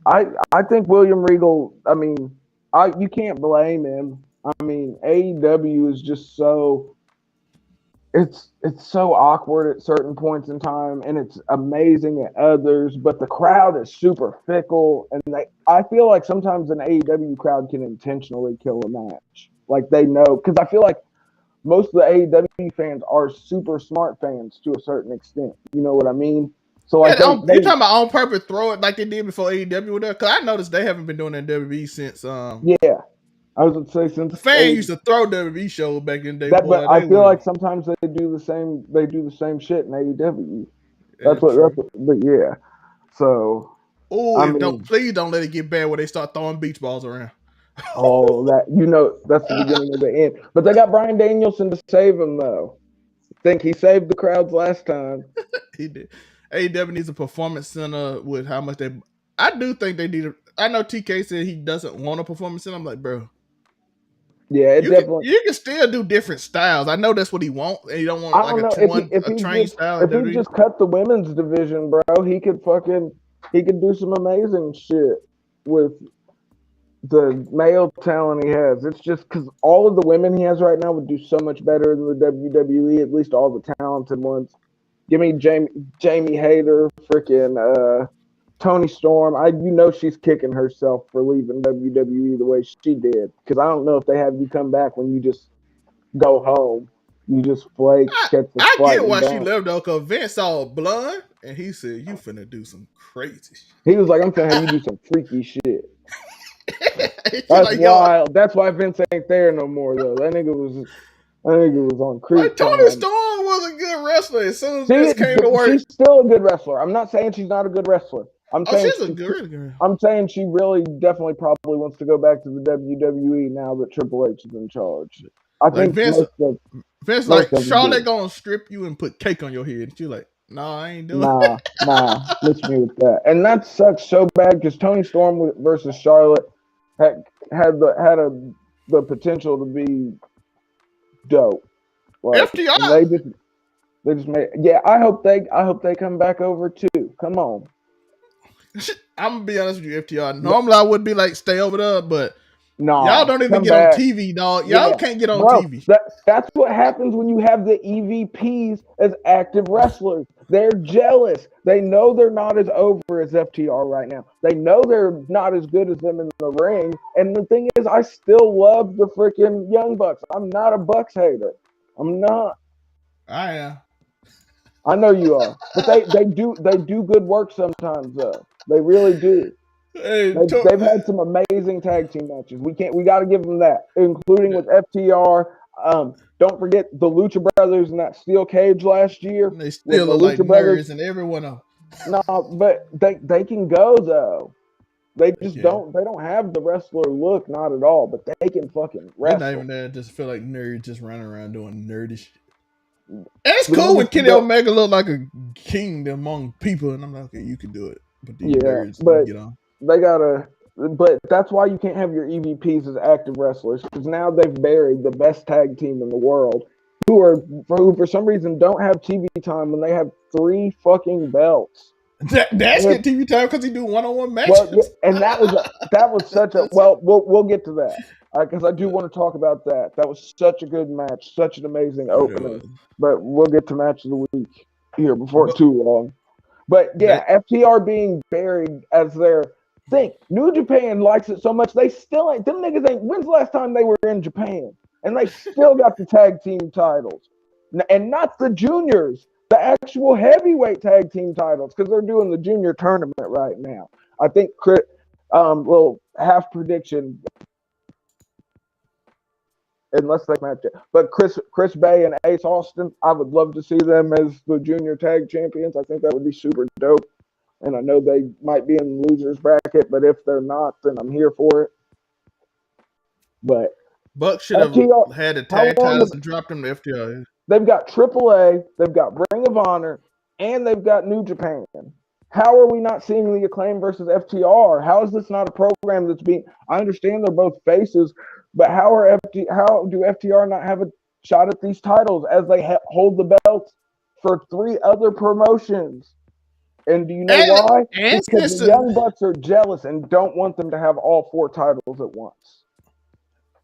S2: I think William Regal. I mean, you can't blame him. I mean, AEW is just so. It's so awkward at certain points in time, and it's amazing at others. But the crowd is super fickle, and I feel like sometimes an AEW crowd can intentionally kill a match. Like, they know, because I feel like most of the AEW fans are super smart fans to a certain extent. You know what I mean? So like
S1: you're talking about on purpose throw it like they did before AEW were there? Because I noticed they haven't been doing that in WWE since.
S2: Yeah, I was gonna say since
S1: the fan used to throw WWE shows back in the day.
S2: That, but I feel like sometimes they do the same. They do the same shit in AEW. That's what. But yeah. So.
S1: Oh, please don't let it get bad where they start throwing beach balls around.
S2: Oh, that's the beginning of the end. But they got Bryan Danielson to save him though. I think he saved the crowds last time.
S1: He did. AEW needs a performance center with how much they. I do think they need. I know TK said he doesn't want a performance center. I'm like, bro.
S2: Yeah, definitely.
S1: You can still do different styles. I know that's what he wants. And you don't want a train style.
S2: If he just cut the women's division, bro, he could do some amazing shit with the male talent he has. It's just because all of the women he has right now would do so much better than the WWE, at least all the talented ones. Give me Jamie Hayter, freaking Toni Storm. She's kicking herself for leaving WWE the way she did. Because I don't know if they have you come back when you just go home. You just flake, catch the
S1: I get why she left though, because Vince saw blood and he said, "You finna do some crazy shit."
S2: He was like, "I'm finna have you do some freaky shit." That's wild. That's why Vince ain't there no more though. That nigga was on creep.
S1: Like, Toni Storm was a good wrestler as soon as Vince came to work.
S2: She's still a good wrestler. I'm not saying she's not a good wrestler.
S1: She's a good girl.
S2: I'm saying she really definitely probably wants to go back to the WWE now that Triple H is in charge. I think
S1: Vince like, Charlotte gonna strip you and put cake on your head. And you're like, nah, I ain't doing it.
S2: Nah, miss me with that. And that sucks so bad because Toni Storm versus Charlotte had the potential to be dope.
S1: Like, FTR.
S2: They just made. Yeah, I hope they come back over too. Come on.
S1: I'm gonna be honest with you, FTR. Normally I would be like, stay over there, but
S2: no,
S1: y'all don't even get on TV, dog. Y'all can't get on TV.
S2: That's what happens when you have the EVPs as active wrestlers. They're jealous. They know they're not as over as FTR right now. They know they're not as good as them in the ring. And the thing is, I still love the freaking Young Bucks. I'm not a Bucks hater. I'm not.
S1: I am.
S2: I know you are, but they do good work sometimes though. They really do.
S1: Hey,
S2: they've had some amazing tag team matches. We got to give them that, including with FTR. Don't forget the Lucha Brothers in that steel cage last year.
S1: They still look like nerds and everyone else.
S2: No, but they can go though. They just don't. They don't have the wrestler look, not at all. But they can fucking wrestle.
S1: They're not even there. Just feel like nerds just running around doing nerdy shit. And it's cool when Kenny Omega look like a king among people, and I'm like, okay, you can do it. But these nerds get on.
S2: They gotta. But that's why you can't have your EVPs as active wrestlers, because now they've buried the best tag team in the world, who for some reason don't have TV time when they have 3 fucking belts.
S1: That's good TV time because he do one-on-one matches.
S2: Well, yeah, and that was such a we'll get to that because I do want to talk about that. That was such a good match, such an amazing opening. But we'll get to match of the week here before too long. But yeah, FTR being buried as their thing. New Japan likes it so much they still ain't. Them niggas ain't. When's the last time they were in Japan? And they still got the tag team titles, and not the juniors. The actual heavyweight tag team titles, because they're doing the junior tournament right now. I think little half prediction, unless they match it. But Chris Bay and Ace Austin, I would love to see them as the junior tag champions. I think that would be super dope. And I know they might be in the losers bracket, but if they're not, then I'm here for it. But
S1: Buck should have had the tag titles and dropped them to FTR.
S2: They've got AAA, they've got Ring of Honor, and they've got New Japan. How are we not seeing the Acclaim versus FTR? How is this not a program that's being? I understand they're both faces, but how do FTR not have a shot at these titles as they hold the belts for 3 other promotions? And do you know why? Because the Young Bucks are jealous and don't want them to have all 4 titles at once.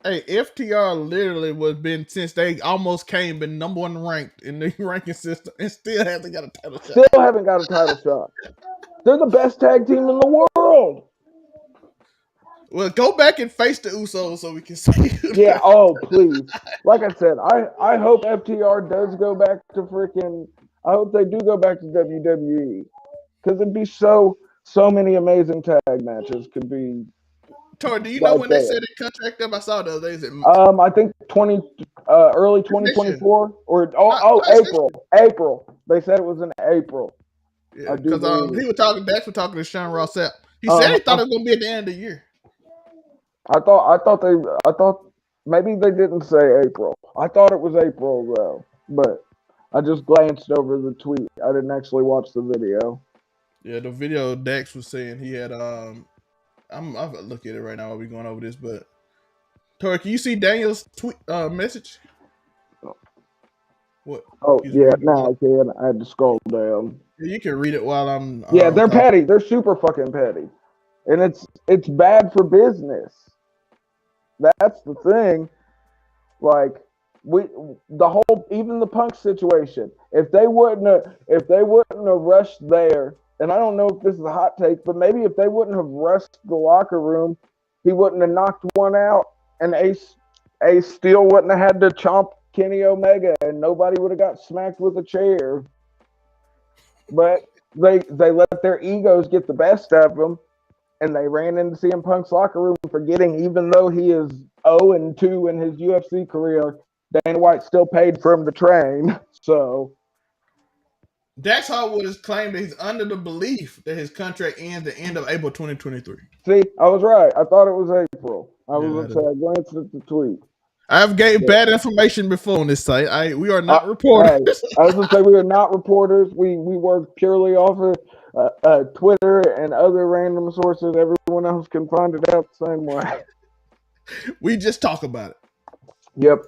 S1: Hey, FTR literally was been since they almost been number 1 ranked in the ranking system and still hasn't got a title shot.
S2: Still haven't got a title shot. They're the best tag team in the world.
S1: Well, go back and face the Usos so we can see.
S2: Yeah, please. Like I said, I hope FTR does go back to freaking. I hope they do go back to WWE. because it'd be so many amazing tag matches could be.
S1: Tori, do you know when they said it contract up? I saw the other days.
S2: I think early 2024 or April. They said it was in April.
S1: Yeah, because he was talking. Dax was talking to Sean Ross Sapp. He said he thought it was gonna be at the end of the year.
S2: I thought maybe they didn't say April. I thought it was April though, but I just glanced over the tweet. I didn't actually watch the video.
S1: Yeah, the video Dax was saying he had. I'm look at it right now while we're going over this. But Tori, can you see Daniel's tweet message? What?
S2: Oh yeah, no, I can. I had to scroll down.
S1: Yeah, you can read it while I'm.
S2: Yeah, they're petty. They're super fucking petty, and it's bad for business. That's the thing. Like even the Punk situation. If they wouldn't have rushed there, and I don't know if this is a hot take, but maybe if they wouldn't have rushed the locker room, he wouldn't have knocked one out, and Ace still wouldn't have had to chomp Kenny Omega, and nobody would have got smacked with a chair. But they let their egos get the best of them, and they ran into CM Punk's locker room, forgetting even though he is 0-2 in his UFC career, Dana White still paid for him to train. So
S1: Dax Harwood has claimed that he's under the belief that his contract ends at the end of April 2023.
S2: See, I was right. I thought it was April. I glanced at the tweet.
S1: I've gave bad information before on this site. We are not reporters.
S2: I was going to say we are not reporters. We work purely off of Twitter and other random sources. Everyone else can find it out the same way.
S1: We just talk about it.
S2: Yep.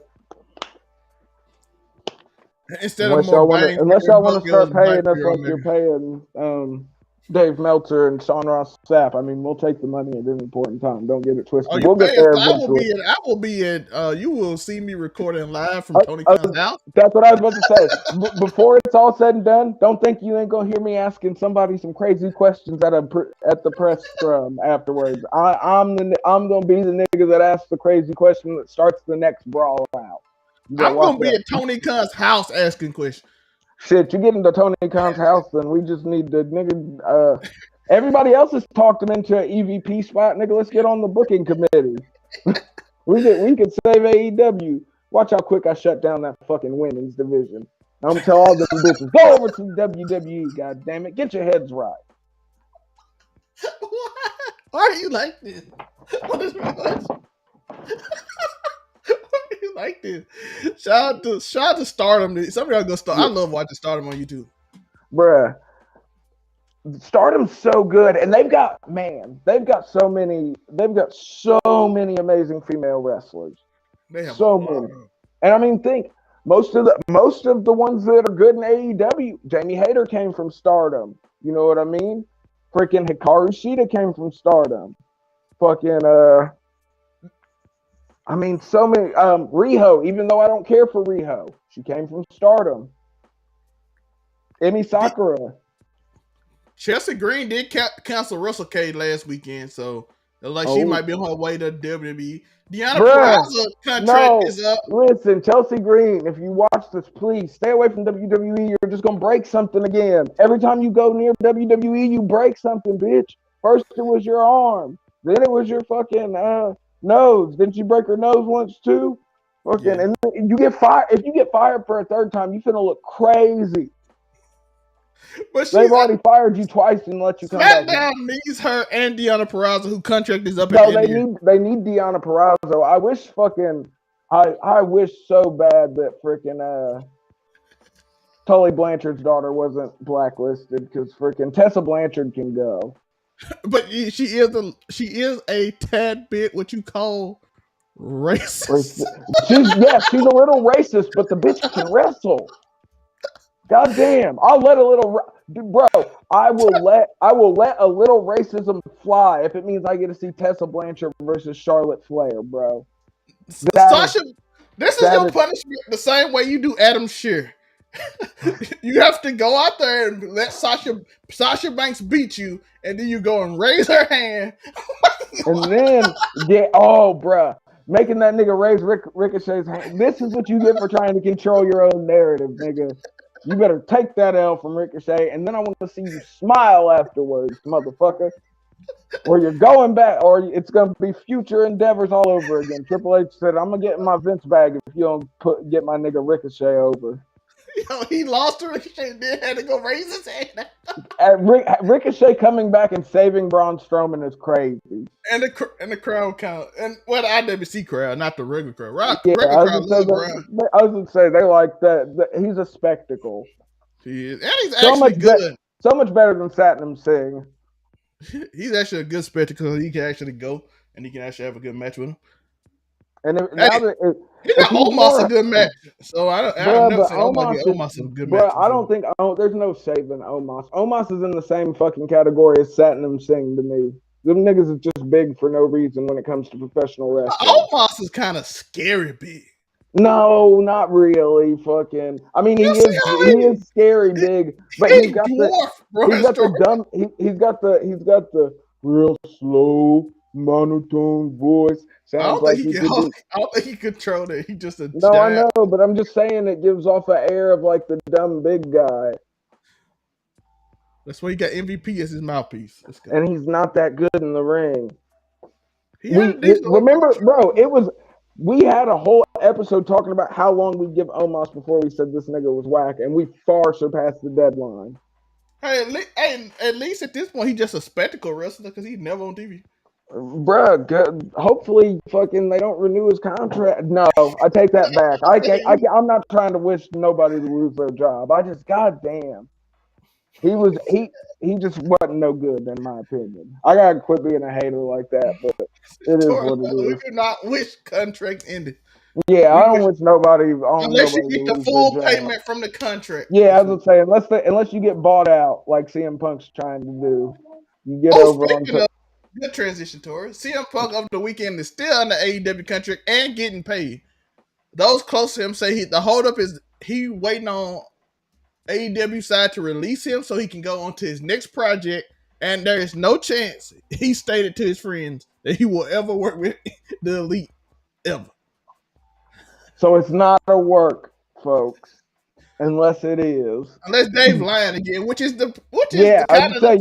S2: Unless y'all want to start paying us like you're paying Dave Meltzer and Sean Ross Sapp. I mean, we'll take the money at any point in time. Don't get it twisted. We'll get there eventually.
S1: You will see me recording live from Tony Khan's house.
S2: That's what I was about to say. Before it's all said and done, don't think you ain't gonna hear me asking somebody some crazy questions at the press scrum afterwards. I'm gonna be the nigga that asks the crazy question that starts the next brawl out.
S1: I'm gonna be at Tony Khan's house asking questions.
S2: Shit, you get into Tony Khan's house, then we just need to, nigga. Everybody else has talked him into an EVP spot, nigga. Let's get on the booking committee. we could save AEW. Watch how quick I shut down that fucking women's division. I'm gonna tell all them bitches, go over to WWE. God damn it, get your heads right.
S1: Why are you like this? Like this. Shout out to Stardom. Some of y'all go Stardom. I love watching Stardom on YouTube.
S2: Bruh. Stardom's so good, and they've got so many amazing female wrestlers.
S1: They have
S2: so many. And I mean, think most of the ones that are good in AEW, Jamie Hayter came from Stardom. You know what I mean? Freaking Hikaru Shida came from Stardom. Fucking I mean, so many. Riho, even though I don't care for Riho, she came from Stardom. Emi Sakura.
S1: Chelsea Green did cancel Russell Cade last weekend, so she might be on her way to WWE. Deanna Purrazzo contract is up.
S2: Listen, Chelsea Green, if you watch this, please stay away from WWE. You're just going to break something again. Every time you go near WWE, you break something, bitch. First it was your arm. Then it was your fucking nose. Didn't you break her nose once too? Fucking, yeah. And you get fired. If you get fired for a third time, you finna look crazy. But they've already fired you twice and let you come back.
S1: SmackDown needs her and Deanna Purrazzo, who contract is up at the end.
S2: They need Deanna Purrazzo. I wish so bad that freaking Tully Blanchard's daughter wasn't blacklisted, because freaking Tessa Blanchard can go.
S1: But she is a tad bit what you call racist.
S2: She's a little racist, but the bitch can wrestle. God damn! I'll let a little, bro. I will let a little racism fly if it means I get to see Tessa Blanchard versus Charlotte Flair, bro.
S1: Sasha, this is your punishment the same way you do Adam Shear. You have to go out there and let Sasha Banks beat you, and then you go and raise her hand,
S2: and then bruh, making that nigga raise Ricochet's hand. This is what you get for trying to control your own narrative, nigga. You better take that L from Ricochet, and then I want to see you smile afterwards, motherfucker. Or you're going back, or it's going to be future endeavors all over again. Triple H said, I'm going to get in my Vince bag if you don't get my nigga Ricochet over.
S1: Yo, he lost to Ricochet and then had to go raise his hand.
S2: Ricochet coming back and saving Braun Strowman is crazy.
S1: And the crowd count. And the IWC crowd, not the regular crowd.
S2: Yeah,
S1: Regular crowd love Braun.
S2: I was going to say, they like that. He's a spectacle.
S1: He is. And he's actually good.
S2: So much better than Satnam Singh.
S1: He's actually a good spectacle. He can actually go and he can actually have a good match with him.
S2: And
S1: Omos a good match. So I'll never say Omos is a good match.
S2: There's no saving Omos. Omos is in the same fucking category as Satnam Singh to me. Them niggas are just big for no reason when it comes to professional wrestling.
S1: Omos is kind of scary big.
S2: No, not really. Fucking. I mean, he is scary big, but he's got the real slow monotone voice.
S1: I don't think he controlled it. He just
S2: No, I know, but I'm just saying it gives off an air of like the dumb big guy.
S1: That's why he got MVP as his mouthpiece.
S2: And he's not that good in the ring. Remember, bro, we had a whole episode talking about how long we'd give Omos before we said this nigga was whack, and we far surpassed the deadline.
S1: Hey, at least at this point, he's just a spectacle wrestler because he's never on TV.
S2: Bruh, hopefully fucking they don't renew his contract. No, I take that back. I'm not trying to wish nobody to lose their job. goddamn. He just wasn't no good in my opinion. I gotta quit being a hater like that, but it is what it is.
S1: We do not wish contract ended.
S2: Yeah, I don't wish nobody.
S1: Unless you get the full payment from the contract.
S2: Yeah, I was gonna say unless you get bought out like CM Punk's trying to do, you get over on.
S1: Good transition, Tori. CM Punk over the weekend is still under AEW contract and getting paid. Those close to him say the holdup is he waiting on AEW side to release him so he can go on to his next project, and there is no chance, he stated to his friends, that he will ever work with the Elite ever.
S2: So it's not a work, folks, unless it is.
S1: Unless Dave lying again, which is
S2: you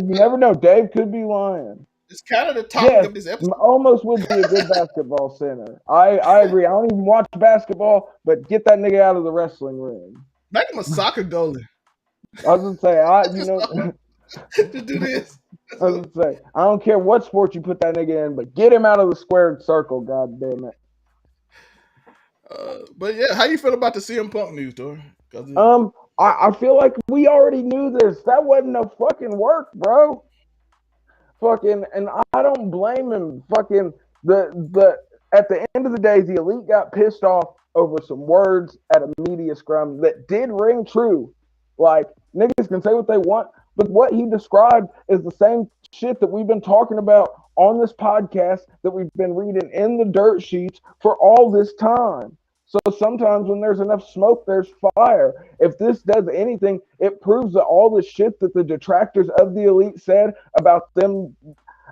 S2: never know. Dave could be lying.
S1: It's kind of the topic of this episode.
S2: Almost would be a good basketball center. I agree. I don't even watch basketball, but get that nigga out of the wrestling ring.
S1: Make him a soccer goalie.
S2: I was gonna say,
S1: to do this.
S2: I was gonna say, I don't care what sport you put that nigga in, but get him out of the squared circle. God damn it.
S1: But yeah, how you feel about the CM Punk news, Tori?
S2: I feel like we already knew this. That wasn't no fucking work, bro. Fucking, and I don't blame him. Fucking the at the end of the day, the Elite got pissed off over some words at a media scrum that did ring true. Like, niggas can say what they want, but what he described is the same shit that we've been talking about on this podcast, that we've been reading in the dirt sheets for all this time. So sometimes when there's enough smoke, there's fire. If this does anything, it proves that all the shit that the detractors of the Elite said about them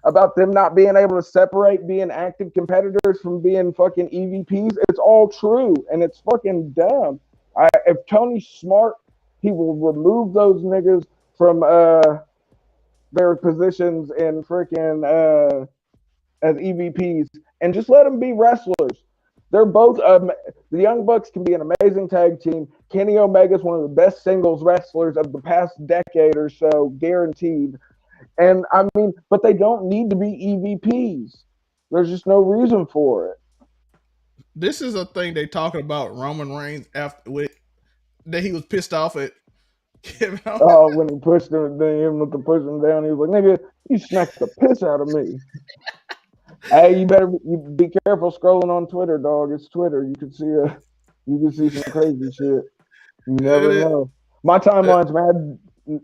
S2: not being able to separate being active competitors from being fucking EVPs, it's all true, and it's fucking dumb. If Tony's smart, he will remove those niggas from their positions in freaking as EVPs and just let them be wrestlers. They're both the Young Bucks can be an amazing tag team. Kenny Omega's one of the best singles wrestlers of the past decade or so, guaranteed. And I mean, but they don't need to be EVPs. There's just no reason for it.
S1: This is a thing they talking about Roman Reigns that he was pissed off at Kevin Owens.
S2: Oh, when he pushed him, then with the push him down, he was like, "Nigga, you smacked the piss out of me." Hey, you be careful scrolling on Twitter, dog. It's Twitter. You can see some crazy shit. You never know. My timeline's mad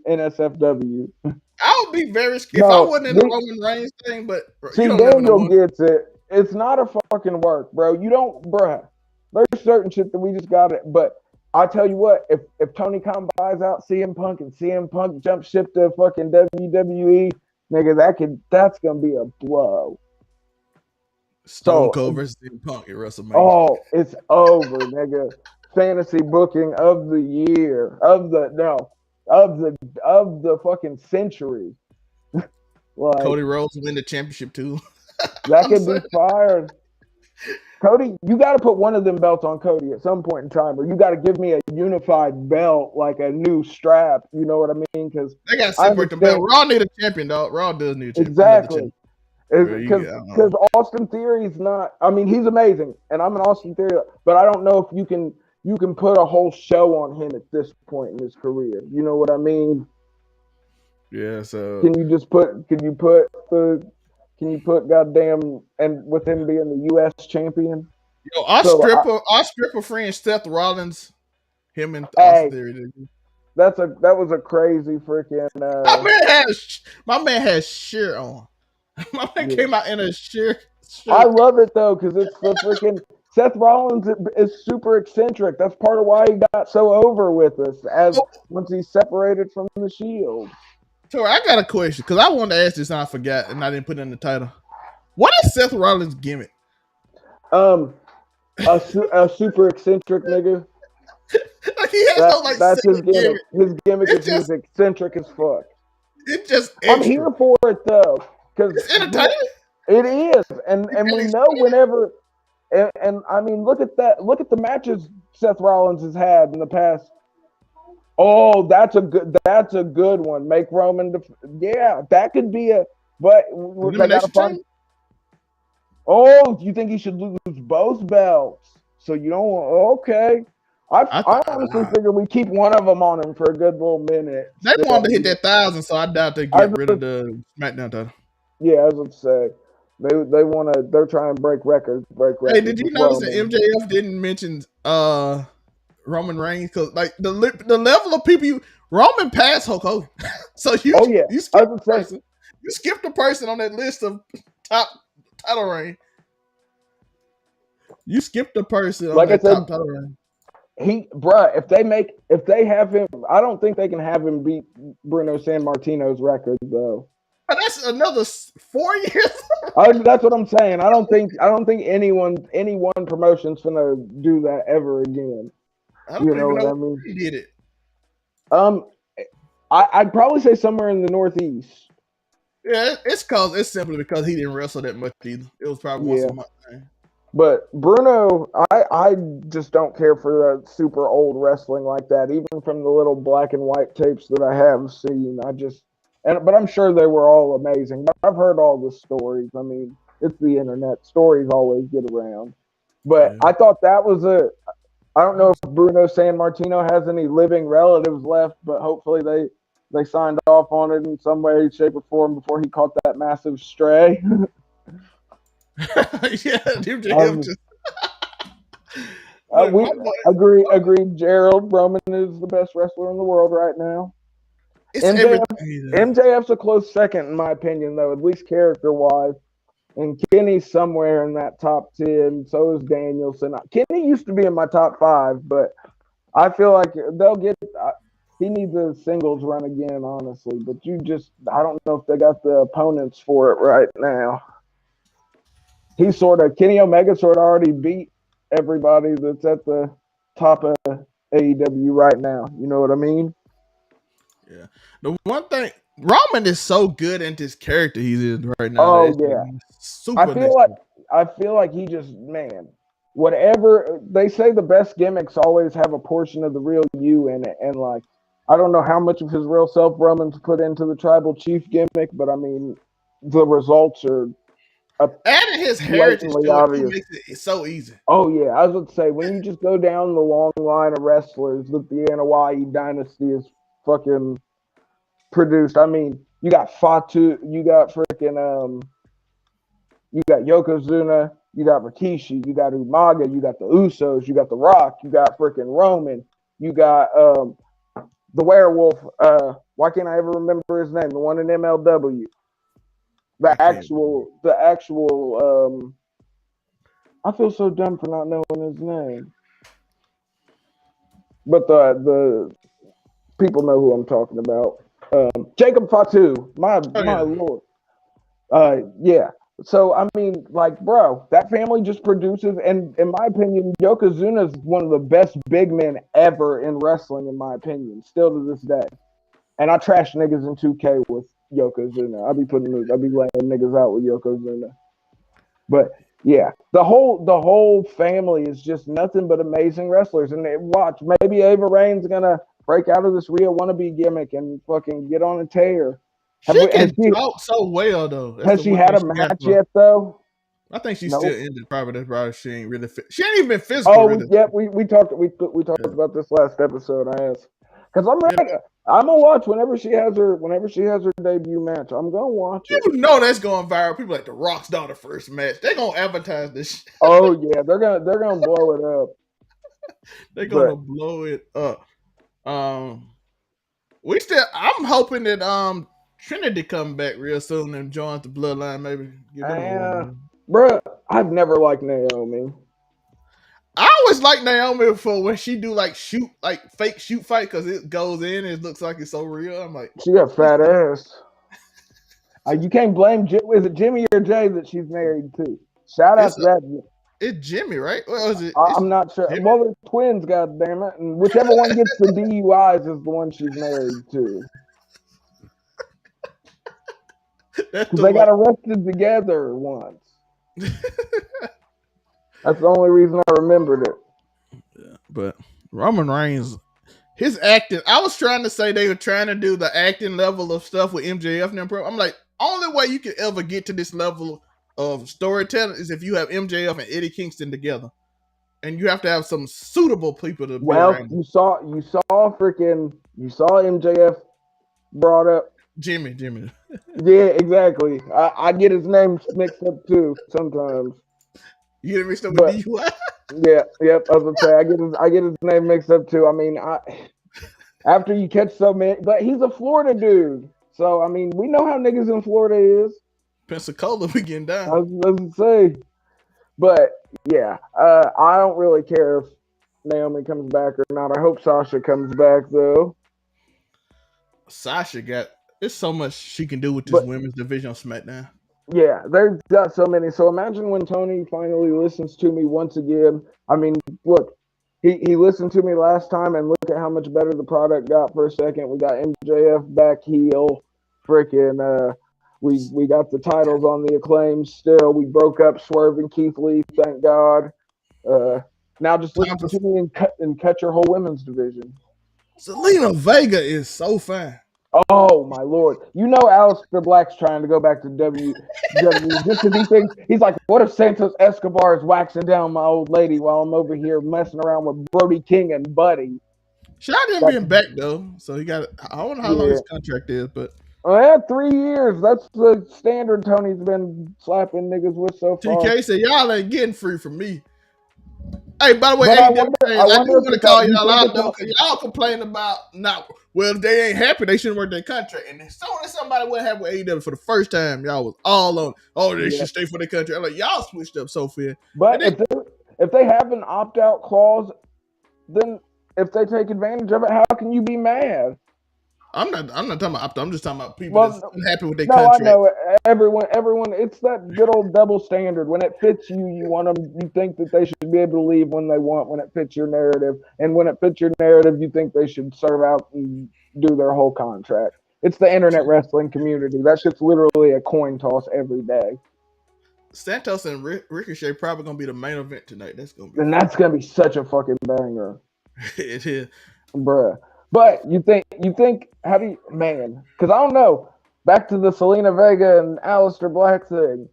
S2: NSFW.
S1: I would be very scared if I wasn't in the Roman Reigns thing, but
S2: see, Daniel gets it. It's not a fucking work, bro. You don't, bruh. There's certain shit that we just got it. But I tell you what, if Tony Khan buys out CM Punk and CM Punk jumps ship to fucking WWE, nigga, that's gonna be a blow.
S1: Stone Cold versus CM Punk at WrestleMania.
S2: Oh, it's over, nigga. fantasy booking of the year, of the fucking century.
S1: Like, Cody Rhodes win the championship too.
S2: That could be fired. Cody, you got to put one of them belts on Cody at some point in time, or you got to give me a unified belt, like a new strap. You know what I mean? Because
S1: they got to separate the belt. Raw need a champion, dog. Raw does need a champion.
S2: Exactly. Because Austin Theory's not. I mean, he's amazing, and I'm an Austin Theory, but I don't know if you can put a whole show on him at this point in his career. You know what I mean?
S1: Yeah. So
S2: can you put goddamn, and with him being the U.S. champion?
S1: Yo, our stripper friend Seth Rollins, him and Austin Theory.
S2: That was a crazy freaking.
S1: My man has shirt on. My man came out in a shirt.
S2: I love it though, because it's the freaking Seth Rollins is super eccentric. That's part of why he got so over with us once he separated from the Shield.
S1: So I got a question, because I wanted to ask this and I forgot, and I didn't put it in the title. What is Seth Rollins' gimmick?
S2: A super eccentric nigga.
S1: Like he has
S2: that's his gimmick. His gimmick is he's eccentric as fuck.
S1: It's just extra.
S2: I'm here for it though, because
S1: it's entertaining.
S2: It is, and we know whenever, and I mean, look at that. Look at the matches Seth Rollins has had in the past. Oh, that's a good one. Make Roman, that could be a. But they gotta find. Oh, you think he should lose both belts? So you don't want? Okay. I honestly figure we keep one of them on him for a good little minute.
S1: They wanted to hit that 1,000, so I doubt they get rid of the SmackDown title.
S2: Yeah, I was going to say. They're trying to break records.
S1: Hey, did you notice that MJF didn't mention Roman Reigns? Because like the level of people Roman passed Hulk Hogan. So you skipped the person. You skipped the person on that list of top title reign. You skipped the person on that top title reign.
S2: If they have him, I don't think they can have him beat Bruno Sammartino's record though.
S1: But that's another 4 years.
S2: That's what I'm saying. I don't think any one promotion's gonna do that ever again.
S1: I don't know what I mean. He did it.
S2: I'd probably say somewhere in the Northeast.
S1: Yeah, it's simply because he didn't wrestle that much either. It was probably once a month thing.
S2: But Bruno, I just don't care for the super old wrestling like that. Even from the little black and white tapes that I have seen, but I'm sure they were all amazing. But I've heard all the stories. I mean, it's the internet. Stories always get around. But I thought that was I don't know if Bruno Sammartino has any living relatives left, but hopefully they signed off on it in some way, shape, or form before he caught that massive stray. Agreed. Gerald Roman is the best wrestler in the world right now. MJF's a close second, in my opinion, though, at least character-wise. And Kenny's somewhere in that top 10. So is Danielson. Kenny used to be in my top 5, but I feel like they'll get. He needs a singles run again, honestly. But I don't know if they got the opponents for it right now. Kenny Omega sort of already beat everybody that's at the top of AEW right now. You know what I mean?
S1: Yeah. The one thing, Roman is so good in this character he's in right now.
S2: Oh yeah. I feel like he just, man, whatever they say, the best gimmicks always have a portion of the real you in it. And like, I don't know how much of his real self Roman's put into the tribal chief gimmick, but I mean, the results are.
S1: Adding his heritage to it makes it so easy.
S2: Oh yeah, I was going to say, when you just go down the long line of wrestlers that the Anoa'i dynasty is fucking produced. I mean, you got Fatu, you got freaking you got Yokozuna, you got Rikishi, you got Umaga, you got the Usos, you got The Rock, you got freaking Roman, you got the werewolf. Why can't I ever remember his name? The one in MLW. The actual. I feel so dumb for not knowing his name. But the people know who I'm talking about. Jacob Fatu. My lord. Yeah. So, I mean, like, bro, that family just produces, and in my opinion, Yokozuna is one of the best big men ever in wrestling, in my opinion, still to this day. And I trash niggas in 2K with Yokozuna. I'll be laying niggas out with Yokozuna. But yeah, the whole family is just nothing but amazing wrestlers. And watch, maybe Ava Rain's gonna break out of this Rhea wannabe gimmick and fucking get on a tear.
S1: She can talk so well though. That's
S2: Has
S1: the
S2: she
S1: one
S2: had
S1: thing
S2: a
S1: she has.
S2: match yet though?
S1: I think she's
S2: Nope.
S1: still injured. Probably that's why she ain't really fit. She ain't even been physical.
S2: Oh,
S1: really.
S2: yeah, we talked about this last episode. I asked because I'm ready. I'm gonna watch whenever she has her debut match. I'm gonna watch it.
S1: You know that's going viral. People like The Rock's daughter first match. They're gonna advertise this shit.
S2: Oh yeah, they're gonna blow it up.
S1: They're gonna blow it up. I'm hoping that Trinity come back real soon and joins the bloodline. Maybe give them
S2: bruh, I've never liked Naomi.
S1: I always like Naomi for when she do like fake shoot fight because it goes in and it looks like it's so real. I'm like,
S2: she got fat ass. You can't blame. Is it Jimmy or Jay that she's married to? Shout out to that.
S1: It's Jimmy, right? What was it?
S2: I'm not sure. Jimmy? Well, they're twins, goddammit. And whichever one gets the DUIs is the one she's married to. Because they got arrested together once. That's the only reason I remembered it.
S1: Yeah, but Roman Reigns, his acting, I was trying to say they were trying to do the acting level of stuff with MJF and them. I'm like, only way you can ever get to this level of storytelling is if you have MJF and Eddie Kingston together. And you have to have some suitable people to be around.
S2: You saw MJF brought up
S1: Jimmy.
S2: Yeah, exactly. I get his name mixed up too sometimes.
S1: You get it mixed up with DUI?
S2: Yep. I was gonna say I get his name mixed up too. I mean, after you catch so many, but he's a Florida dude, so I mean, we know how niggas in Florida is.
S1: Pensacola, we getting down.
S2: I was gonna say, but yeah, I don't really care if Naomi comes back or not. I hope Sasha comes back though.
S1: Sasha there's so much she can do with this women's division on SmackDown.
S2: Yeah, they've got so many. So imagine when Tony finally listens to me once again. I mean, look, he listened to me last time, and look at how much better the product got for a second. We got MJF back heel. Freaking, we got the titles on the Acclaim still. We broke up Swerve and Keith Lee, thank God. Now just listen to me and cut your whole women's division.
S1: Zelina Vega is so fine.
S2: Oh my Lord! You know Aleister Black's trying to go back to WWE just because he thinks he's like, what if Santos Escobar is waxing down my old lady while I'm over here messing around with Brody King and Buddy?
S1: Shout out to him being back though, so he got. I don't know how long his contract is, but
S2: 3 years. That's the standard Tony's been slapping niggas with so far.
S1: TK said y'all ain't getting free from me. Hey, by the way, I do want to call y'all out though, because y'all complain about if they ain't happy, they shouldn't work their contract. And as soon as somebody went happy with AEW for the first time, y'all was all on, they should stay for their country. I'm like, y'all switched up so fair.
S2: But if they have an opt-out clause, then if they take advantage of it, how can you be mad?
S1: I'm not talking about opt-out. I'm just talking about people that's unhappy with their contract.
S2: No, I know. Everyone, it's that good old double standard. When it fits you, you want them, you think that they should be able to leave when they want, when it fits your narrative. And when it fits your narrative, you think they should serve out and do their whole contract. It's the internet wrestling community. That shit's literally a coin toss every day.
S1: Santos and Ricochet probably going to be the main event tonight. That's going
S2: to be such a fucking banger.
S1: It is.
S2: Bruh. But you think, how do you, man, because I don't know, back to the Zelina Vega and Aleister Black thing,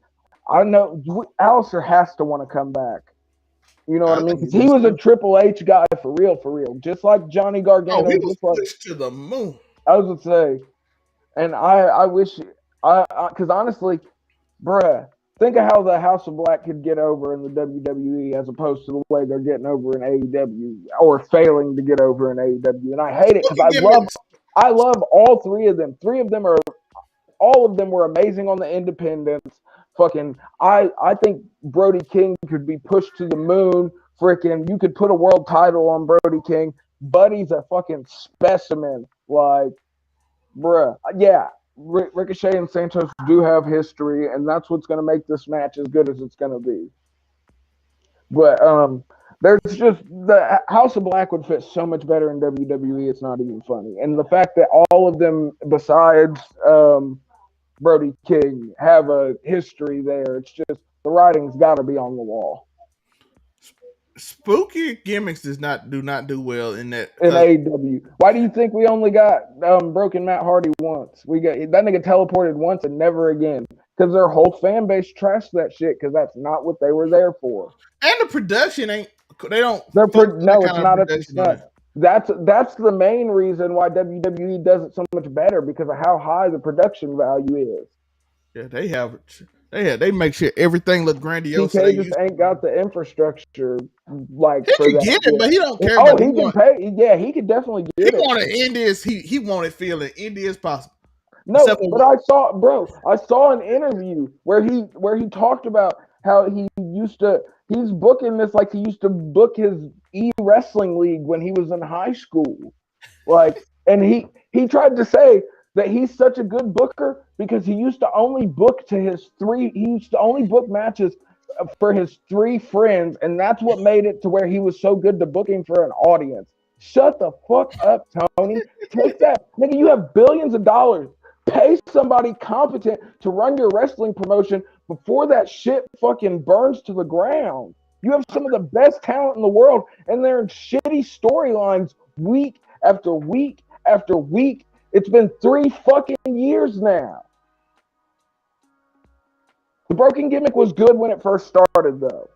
S2: I know Aleister has to want to come back. You know what I mean? Because he was a Triple H guy for real. Just like Johnny Gargano.
S1: He was pushed to the moon.
S2: I was going to say, and I wish, because honestly, bruh, think of how the House of Black could get over in the WWE as opposed to the way they're getting over in AEW or failing to get over in AEW. And I hate it because I love all three of them. All of them were amazing on the independents. Fucking, I think Brody King could be pushed to the moon. Freaking, you could put a world title on Brody King. Buddy's a fucking specimen. Like, bruh, yeah. Ricochet and Santos do have history, and that's what's going to make this match as good as it's going to be. But there's just the House of Black would fit so much better in WWE. It's not even funny, and the fact that all of them, besides Brody King, have a history there. It's just the writing's got to be on the wall.
S1: Spooky gimmicks do not do well in that.
S2: In AEW, why do you think we only got broken Matt Hardy once? We got that nigga teleported once and never again because their whole fan base trashed that shit because that's not what they were there for.
S1: And the production ain't. They don't.
S2: No, it's not up to snuff. That's the main reason why WWE does it so much better because of how high the production value is.
S1: Yeah, they make sure everything look grandiose.
S2: TK just ain't got the infrastructure like
S1: he
S2: for
S1: can
S2: that.
S1: Get it, but he don't care.
S2: Oh, he can pay. Yeah, he could definitely get it.
S1: He want to end this. He want it feeling indie as possible.
S2: No, but I saw an interview where he talked about how he's booking this like he used to book his e-wrestling league when he was in high school. Like, and he tried to say that he's such a good booker because he used to only book matches for his 3 friends, and that's what made it to where he was so good to booking for an audience. Shut the fuck up, Tony. Take that. Nigga, you have billions of dollars. Pay somebody competent to run your wrestling promotion before that shit fucking burns to the ground. You have some of the best talent in the world, and they're in shitty storylines week after week after week. It's been 3 fucking years now. The broken gimmick was good when it first started, though.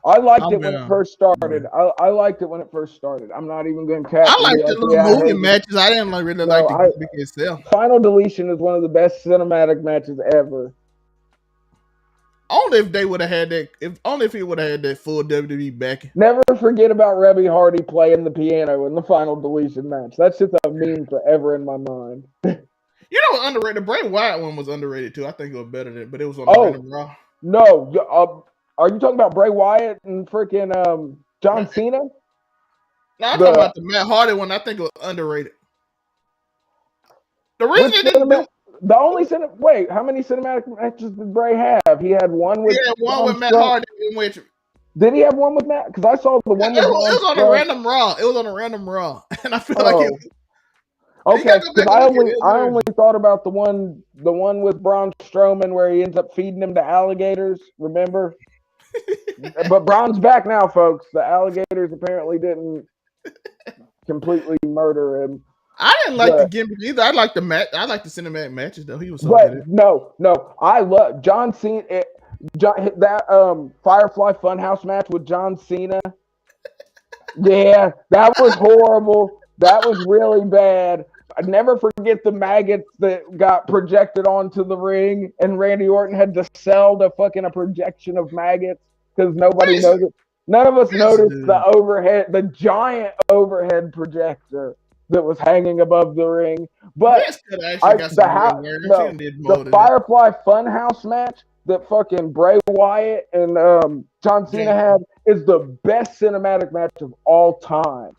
S2: I liked it when it first started. I liked it when it first started. I'm not even going to catch.
S1: I liked the little movie matches. I didn't really like the gimmick itself.
S2: Final Deletion is one of the best cinematic matches ever.
S1: Only if they would have had that. Only if he would have had that full WWE backing.
S2: Never forget about Rebby Hardy playing the piano in the Final Deletion match. That's just a meme forever in my mind.
S1: You know what underrated? The Bray Wyatt one was underrated too. I think it was better than, but it was on the Random Raw.
S2: No, are you talking about Bray Wyatt and freaking John Cena?
S1: No, I'm talking about the Matt Hardy one. I think it was underrated. The reason it didn't do.
S2: The only wait, how many cinematic matches did Bray have? He had one with.
S1: He had one with Matt Hardy.
S2: Did he have one with Matt? Because I saw the one.
S1: It was on a Random Raw. It was on a Random Raw, and I feel like it.
S2: Okay, because I only thought about the one with Braun Strowman where he ends up feeding him to alligators. Remember? But Braun's back now, folks. The alligators apparently didn't completely murder him.
S1: I didn't like the gimmick either. I like the cinematic matches though. He was so good.
S2: No, I love John Cena. That Firefly Funhouse match with John Cena. Yeah, that was horrible. That was really bad. I never forget the maggots that got projected onto the ring, and Randy Orton had to sell a projection of maggots because nobody knows it. None of us noticed the giant overhead projector that was hanging above the ring. But the Firefly Funhouse match that fucking Bray Wyatt and John Cena had is the best cinematic match of all time.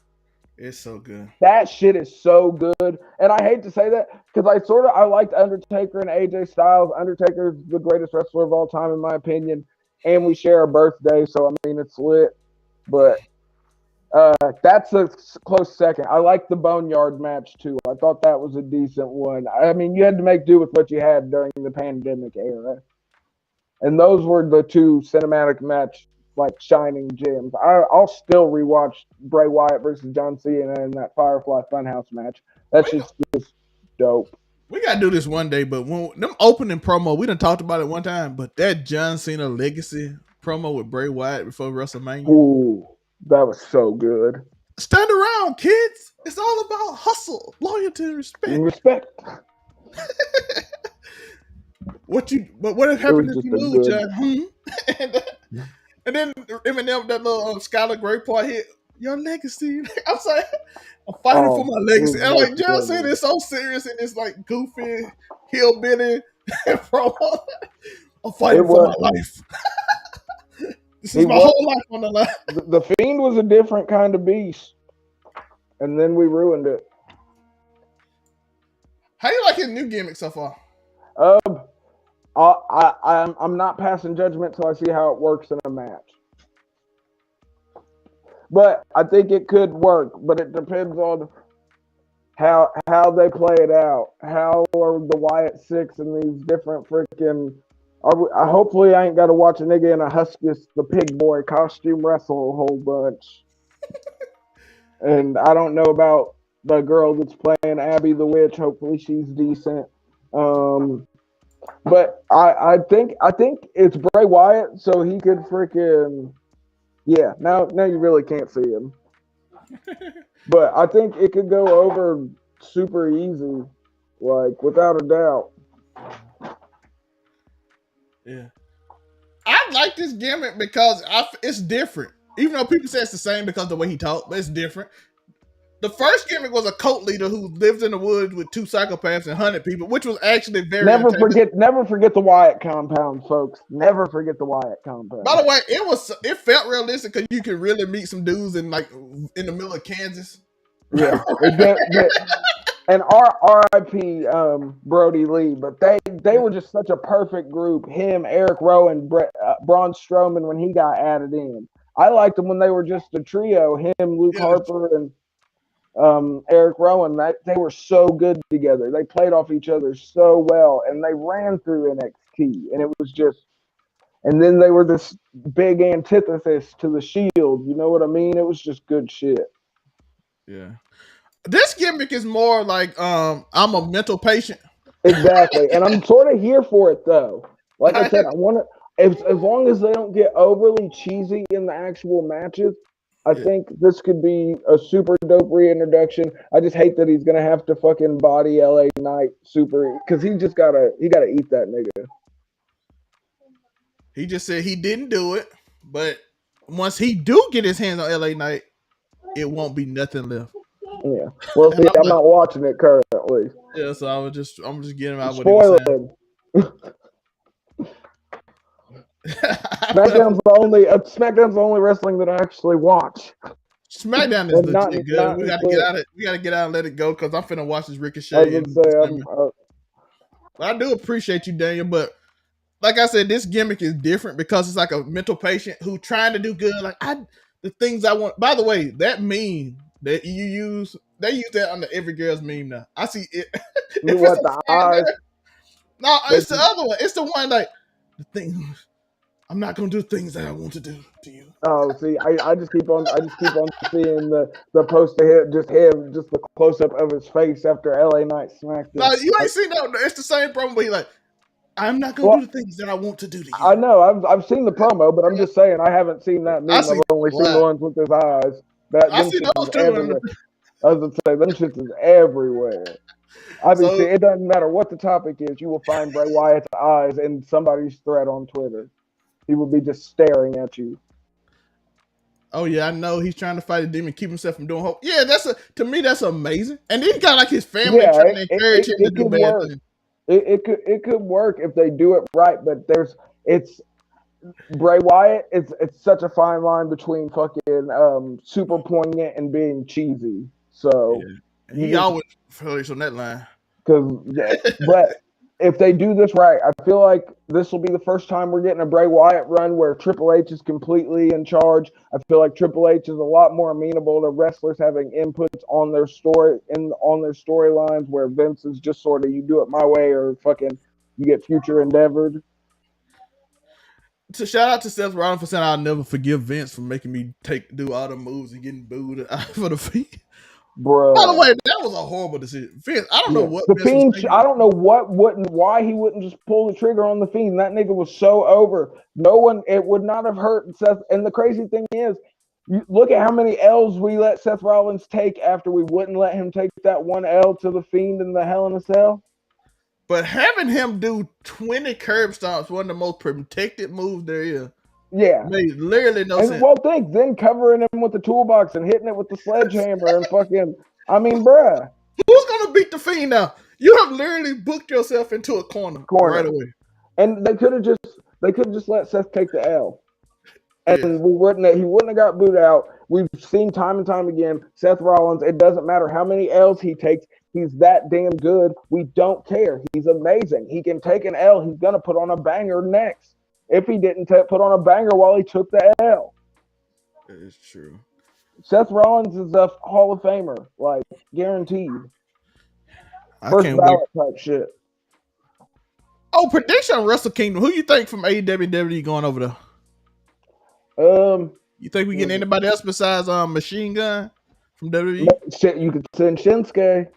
S1: It's so good.
S2: That shit is so good. And I hate to say that because I liked Undertaker and AJ Styles. Undertaker's the greatest wrestler of all time, in my opinion. And we share a birthday, so I mean, it's lit. But that's a close second. I like the Boneyard match, too. I thought that was a decent one. I mean, you had to make do with what you had during the pandemic era. And those were the 2 cinematic match shining gems. I'll still rewatch Bray Wyatt versus John Cena in that Firefly Funhouse match. That's just dope.
S1: We gotta do this one day, but when them opening promo, we done talked about it one time, but that John Cena Legacy promo with Bray Wyatt before WrestleMania.
S2: Ooh, that was so good.
S1: Stand around, kids. It's all about hustle, loyalty, and respect. What happened if you lose, John? And then Eminem, that little Skylar Grey part hit, your legacy. I'm saying, I'm fighting for my legacy. And John Cena is so serious in this goofy hillbilly promo. I'm fighting for my life. This is my whole life on the line.
S2: The Fiend was a different kind of beast. And then we ruined it.
S1: How you like his new gimmick so far?
S2: I'm not passing judgment till I see how it works in a match. But I think it could work, but it depends on how they play it out. How are the Wyatt Six and these different freaking? Hopefully, I ain't got to watch a nigga in a Huskus the Pig Boy costume wrestle a whole bunch. And I don't know about the girl that's playing Abby the Witch. Hopefully, she's decent. But I think it's Bray Wyatt, so he could freaking Now you really can't see him. But I think it could go over super easy, like without a doubt.
S1: Yeah, I like this gimmick because it's different. Even though people say it's the same because of the way he talked, but it's different. The first gimmick was a cult leader who lived in the woods with 2 psychopaths and hunted people, which was actually very.
S2: Never forget the Wyatt compound, folks. Never forget the Wyatt compound.
S1: By the way, it felt realistic because you could really meet some dudes in the middle of Kansas.
S2: Yeah, and R.I.P. Brody Lee, but they were just such a perfect group. Him, Eric Rowan, Braun Strowman when he got added in. I liked them when they were just a trio. Him, Luke Harper, and Eric Rowan. They were so good together. They played off each other so well, and they ran through NXT, and it was just. And then they were this big antithesis to the Shield. You know what I mean? It was just good shit.
S1: Yeah. This gimmick is more like I'm a mental patient.
S2: Exactly. And I'm sort of here for it though. Like I said, I want to as long as they don't get overly cheesy in the actual matches, I think this could be a super dope reintroduction. I just hate that he's gonna have to fucking body LA Knight super because he gotta eat that nigga.
S1: He just said he didn't do it, but once he do get his hands on LA Knight, it won't be nothing left.
S2: Yeah. Well, see, I'm not watching it currently.
S1: Yeah, so I'm just getting out what
S2: spoiling. SmackDown's the only wrestling that I actually watch.
S1: SmackDown is legit good. We gotta get out and let it go because I'm finna watch this Ricochet. I do appreciate you, Daniel, but like I said, this gimmick is different because it's like a mental patient who trying to do good. Like the things I want. By the way, that meme that you use, they use that under every girl's meme now. I see it.
S2: You want the eyes?
S1: No, it's the other one. It's the one like the thing. I'm not gonna do things that I want to do to you.
S2: Oh, see, I just keep on seeing the post of him, just the close up of his face after LA Knight smacked him.
S1: No, you ain't seen that. It's the same promo, but he's like, I'm not gonna do the things that I want to do to you.
S2: I know, I've seen the promo, but I'm just saying I haven't seen that meme. I've only seen the ones with his eyes.
S1: I see those too.
S2: I was gonna say them shits is everywhere. It doesn't matter what the topic is, you will find Bray Wyatt's eyes in somebody's thread on Twitter. He will be just staring at you.
S1: Oh yeah, I know he's trying to fight a demon, keep himself from doing hope. Yeah, to me that's amazing. And he's got like his family trying to encourage him to do bad things.
S2: It could work if they do it right, but it's Bray Wyatt. It's such a fine line between fucking super poignant and being cheesy. So
S1: he always floats on that line.
S2: But if they do this right, I feel like this will be the first time we're getting a Bray Wyatt run where Triple H is completely in charge. I feel like Triple H is a lot more amenable to wrestlers having inputs on their storylines, where Vince is just sort of you do it my way or fucking you get future endeavored.
S1: So shout out to Seth Rollins for saying I'll never forgive Vince for making me do all the moves and getting booed for the feet.
S2: Bro.
S1: By the way, that was a horrible decision. Vince, I don't know what
S2: the Fiend. I don't know why he wouldn't just pull the trigger on the Fiend. That nigga was so over. It would not have hurt Seth. And the crazy thing is, look at how many L's we let Seth Rollins take after we wouldn't let him take that one L to the Fiend in the Hell in a Cell.
S1: But having him do 20 curb stomps, one of the most protected moves there is.
S2: Yeah.
S1: Made literally no sense.
S2: Well, then covering him with the toolbox and hitting it with the sledgehammer and fucking, I mean, bruh.
S1: Who's going to beat the Fiend now? You have literally booked yourself into a corner. Right away.
S2: And they could have just let Seth take the L. And he wouldn't have got booed out. We've seen time and time again, Seth Rollins, it doesn't matter how many L's he takes, He's that damn good. We don't care. He's amazing. He can take an L. He's going to put on a banger next. If he didn't put on a banger while he took the L.
S1: That is true.
S2: Seth Rollins is a Hall of Famer, like, guaranteed. First ballot type shit.
S1: Oh, prediction on Wrestle Kingdom. Who you think from AEW and WWE going over there? You think we get anybody else besides Machine Gun from WWE?
S2: Shit, you could send Shinsuke.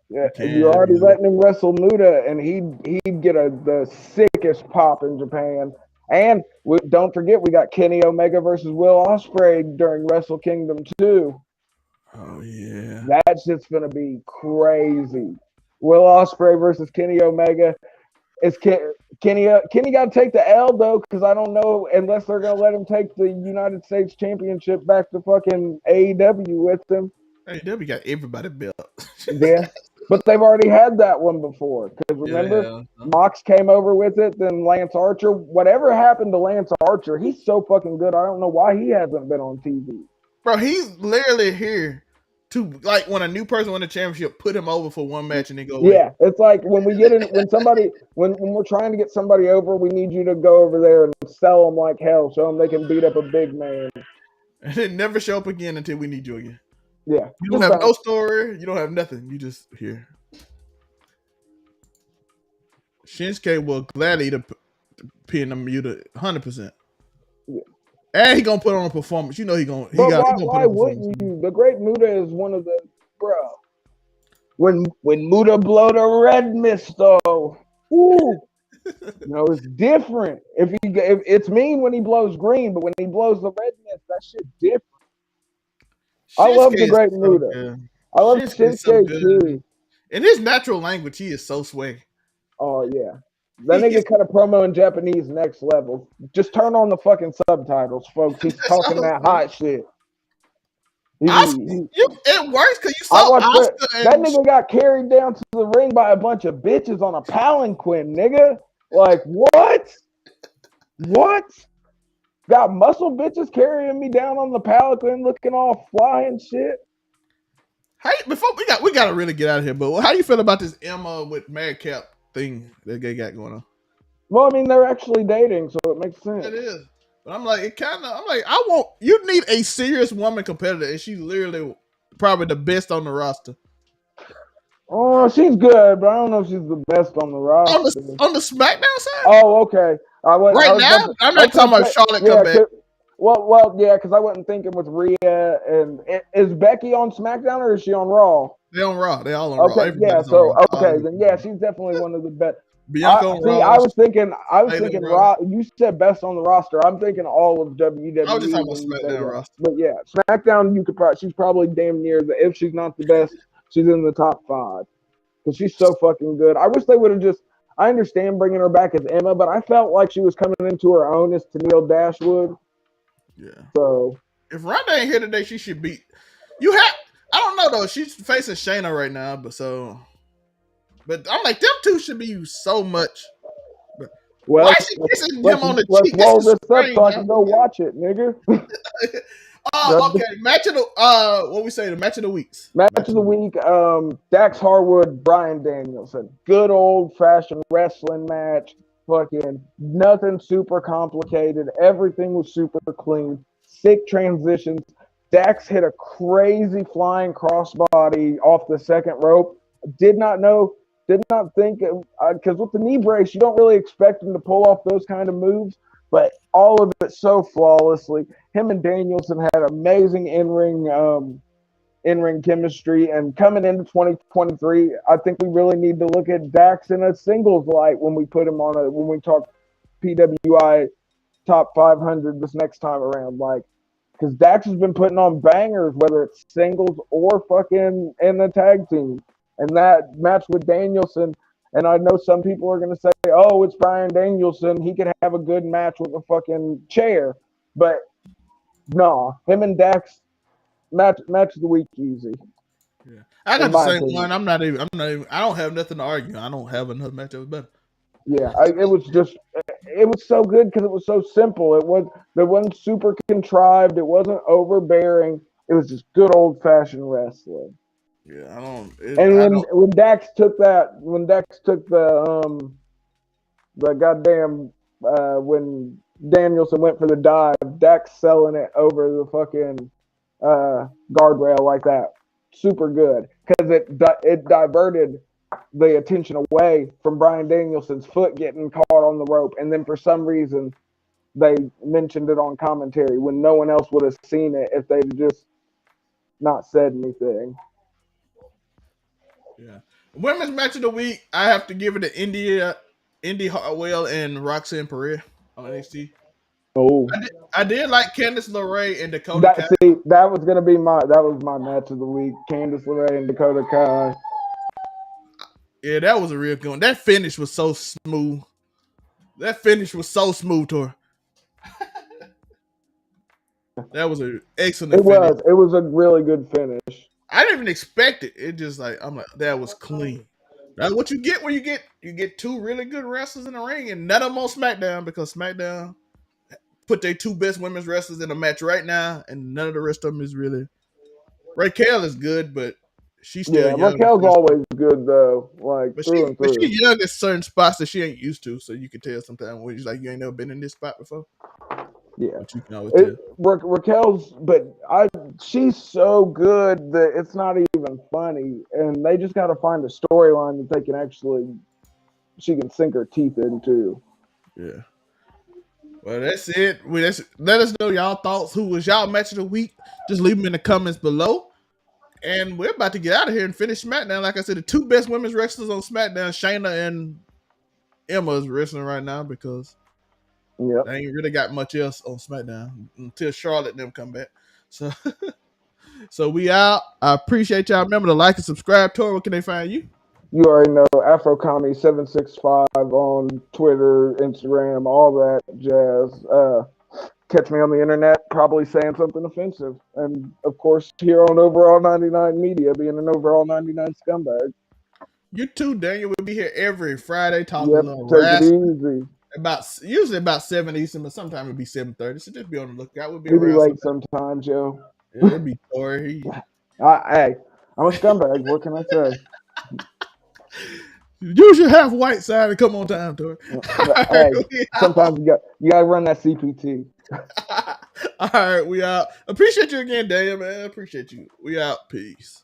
S2: Yeah, you're already letting him wrestle Muta, and he'd get the sickest pop in Japan. And don't forget, we got Kenny Omega versus Will Ospreay during Wrestle Kingdom 2.
S1: Oh, yeah.
S2: That's just going to be crazy. Will Ospreay versus Kenny Omega. Kenny got to take the L, though, because I don't know unless they're going to let him take the United States Championship back to fucking AEW with them.
S1: AEW got everybody built.
S2: Yeah. But they've already had that one before. Because remember, Mox came over with it, then Lance Archer. Whatever happened to Lance Archer, he's so fucking good. I don't know why he hasn't been on TV.
S1: Bro, he's literally here to, like, when a new person win a championship, put him over for one match and then go away.
S2: Yeah, it's like when we get in, when we're trying to get somebody over, we need you to go over there and sell them like hell. Show them they can beat up a big man.
S1: And then never show up again until we need you again.
S2: Yeah.
S1: You don't have no story. You don't have nothing. You just here. Shinsuke will gladly pin him you to 100%. Yeah. And he gonna put on a performance. You know he gonna.
S2: Why wouldn't you? The Great Muta is one of the When Muta blow the red mist though, it's different. If it's mean when he blows green, but when he blows the red mist, that shit different. I love the Great Muta. I love Shinsuke too.
S1: In his natural language, he is so swag.
S2: Oh yeah. That nigga cut a promo in Japanese next level. Just turn on the fucking subtitles, folks. He's talking that hot shit.
S1: It works because you saw Oscar.
S2: That nigga got carried down to the ring by a bunch of bitches on a palanquin, nigga. Like, what? What? Got muscle bitches carrying me down on the palanquin, looking all fly and shit.
S1: Hey, before we gotta really get out of here, but how do you feel about this Emma with Madcap thing that they got going on?
S2: Well, I mean, they're actually dating, so it makes sense.
S1: It is. But I'm like, you need a serious woman competitor, and she's literally probably the best on the roster.
S2: Oh, she's good, but I don't know if she's the best on the roster.
S1: On the SmackDown side?
S2: Oh, okay.
S1: I'm not talking about Charlotte comeback.
S2: Well, yeah, because I wasn't thinking with Rhea and is Becky on SmackDown or is she on Raw?
S1: They're on Raw. They all on
S2: Raw.
S1: Okay,
S2: yeah. So then she's definitely one of the best.
S1: Bianca on Raw.
S2: I was thinking Raw. You said best on the roster. I'm thinking all of WWE.
S1: I was just talking about SmackDown roster.
S2: But yeah, SmackDown. She's probably damn near if she's not the best, she's in the top 5 because she's so fucking good. I wish they would have just. I understand bringing her back as Emma, but I felt like she was coming into her own as Tenille Dashwood.
S1: Yeah.
S2: So
S1: if Ronda ain't here today, she should beat. I don't know though. She's facing Shayna right now, but I'm like them two should be so much.
S2: Well,
S1: why is she kissing him on the cheek?
S2: Let's roll this up so I can go watch it, nigga.
S1: Okay. Match of the what we say? The match of the weeks.
S2: Match of the week. Dax Harwood, Bryan Danielson. Good old fashioned wrestling match. Fucking nothing super complicated. Everything was super clean. Sick transitions. Dax hit a crazy flying crossbody off the second rope. Did not think, because with the knee brace, you don't really expect him to pull off those kind of moves, but all of it so flawlessly. Him and Danielson had amazing in-ring chemistry, and coming into 2023, I think we really need to look at Dax in a singles light when we put him when we talk PWI top 500 this next time around, like, because Dax has been putting on bangers, whether it's singles or fucking in the tag team. And that match with Danielson, and I know some people are going to say, oh, it's Bryan Danielson. He could have a good match with a fucking chair. But no, him and Dax, match of the week easy.
S1: Yeah. I got the same one. I'm not even, I don't have nothing to argue. I don't have another match that was better.
S2: Yeah, it was so good because it was so simple. It wasn't super contrived. It wasn't overbearing. It was just good old fashioned wrestling.
S1: Yeah, I don't.
S2: When Dax took the goddamn when Danielson went for the dive, Dax selling it over the fucking guardrail like that, super good because it diverted the attention away from Bryan Danielson's foot getting caught on the rope, and then for some reason they mentioned it on commentary when no one else would have seen it if they'd just not said anything.
S1: Yeah. Women's match of the week, I have to give it to Indy Hartwell and Roxanne Perez on NXT.
S2: Oh,
S1: I did like Candice LeRae and Dakota Kai.
S2: that was my match of the week. Candice LeRae and Dakota Kai.
S1: Yeah, that was a real good one. That finish was so smooth. To her. That was an excellent finish.
S2: It was a really good finish.
S1: I didn't even expect it. It just I'm like, that was clean. That's what you get when you get two really good wrestlers in the ring, and none of them on SmackDown because SmackDown put their two best women's wrestlers in a match right now, and none of the rest of them is really. Raquel is good, but she's still young.
S2: Raquel's always good though, like
S1: but
S2: through and through.
S1: But she's young at certain spots that she ain't used to, so you can tell sometimes when she's like, you ain't never been in this spot before.
S2: Yeah,
S1: but you can always tell.
S2: Raquel's, she's so good that it's not even funny, and they just got to find a storyline that she can sink her teeth into.
S1: Yeah. Well, that's it. Let us know y'all thoughts. Who was y'all match of the week? Just leave them in the comments below. And we're about to get out of here and finish SmackDown. Like I said, the two best women's wrestlers on SmackDown, Shayna and Emma, is wrestling right now because they ain't really got much else on SmackDown until Charlotte and them come back. So we out. I appreciate y'all. Remember to like and subscribe. Tori, where can they find you?
S2: You already know, AfroComedy765 on Twitter, Instagram, all that jazz. Catch me on the internet, probably saying something offensive. And, of course, here on Overall 99 Media, being an Overall 99 scumbag.
S1: You too, Daniel. We'll be here every Friday talking
S2: a
S1: little
S2: take it easy.
S1: Usually about 7 Eastern, but sometimes it'll be 7:30. So just be on the lookout. We'll be
S2: around late
S1: sometimes,
S2: Joe.
S1: Yeah, it'll be Tori.
S2: Hey, I'm a scumbag. What can I say?
S1: Use your half white side and come on time, Tori.
S2: Hey, sometimes you gotta run that CPT.
S1: All right, we out. Appreciate you again, Daniel, man. Appreciate you. We out. Peace.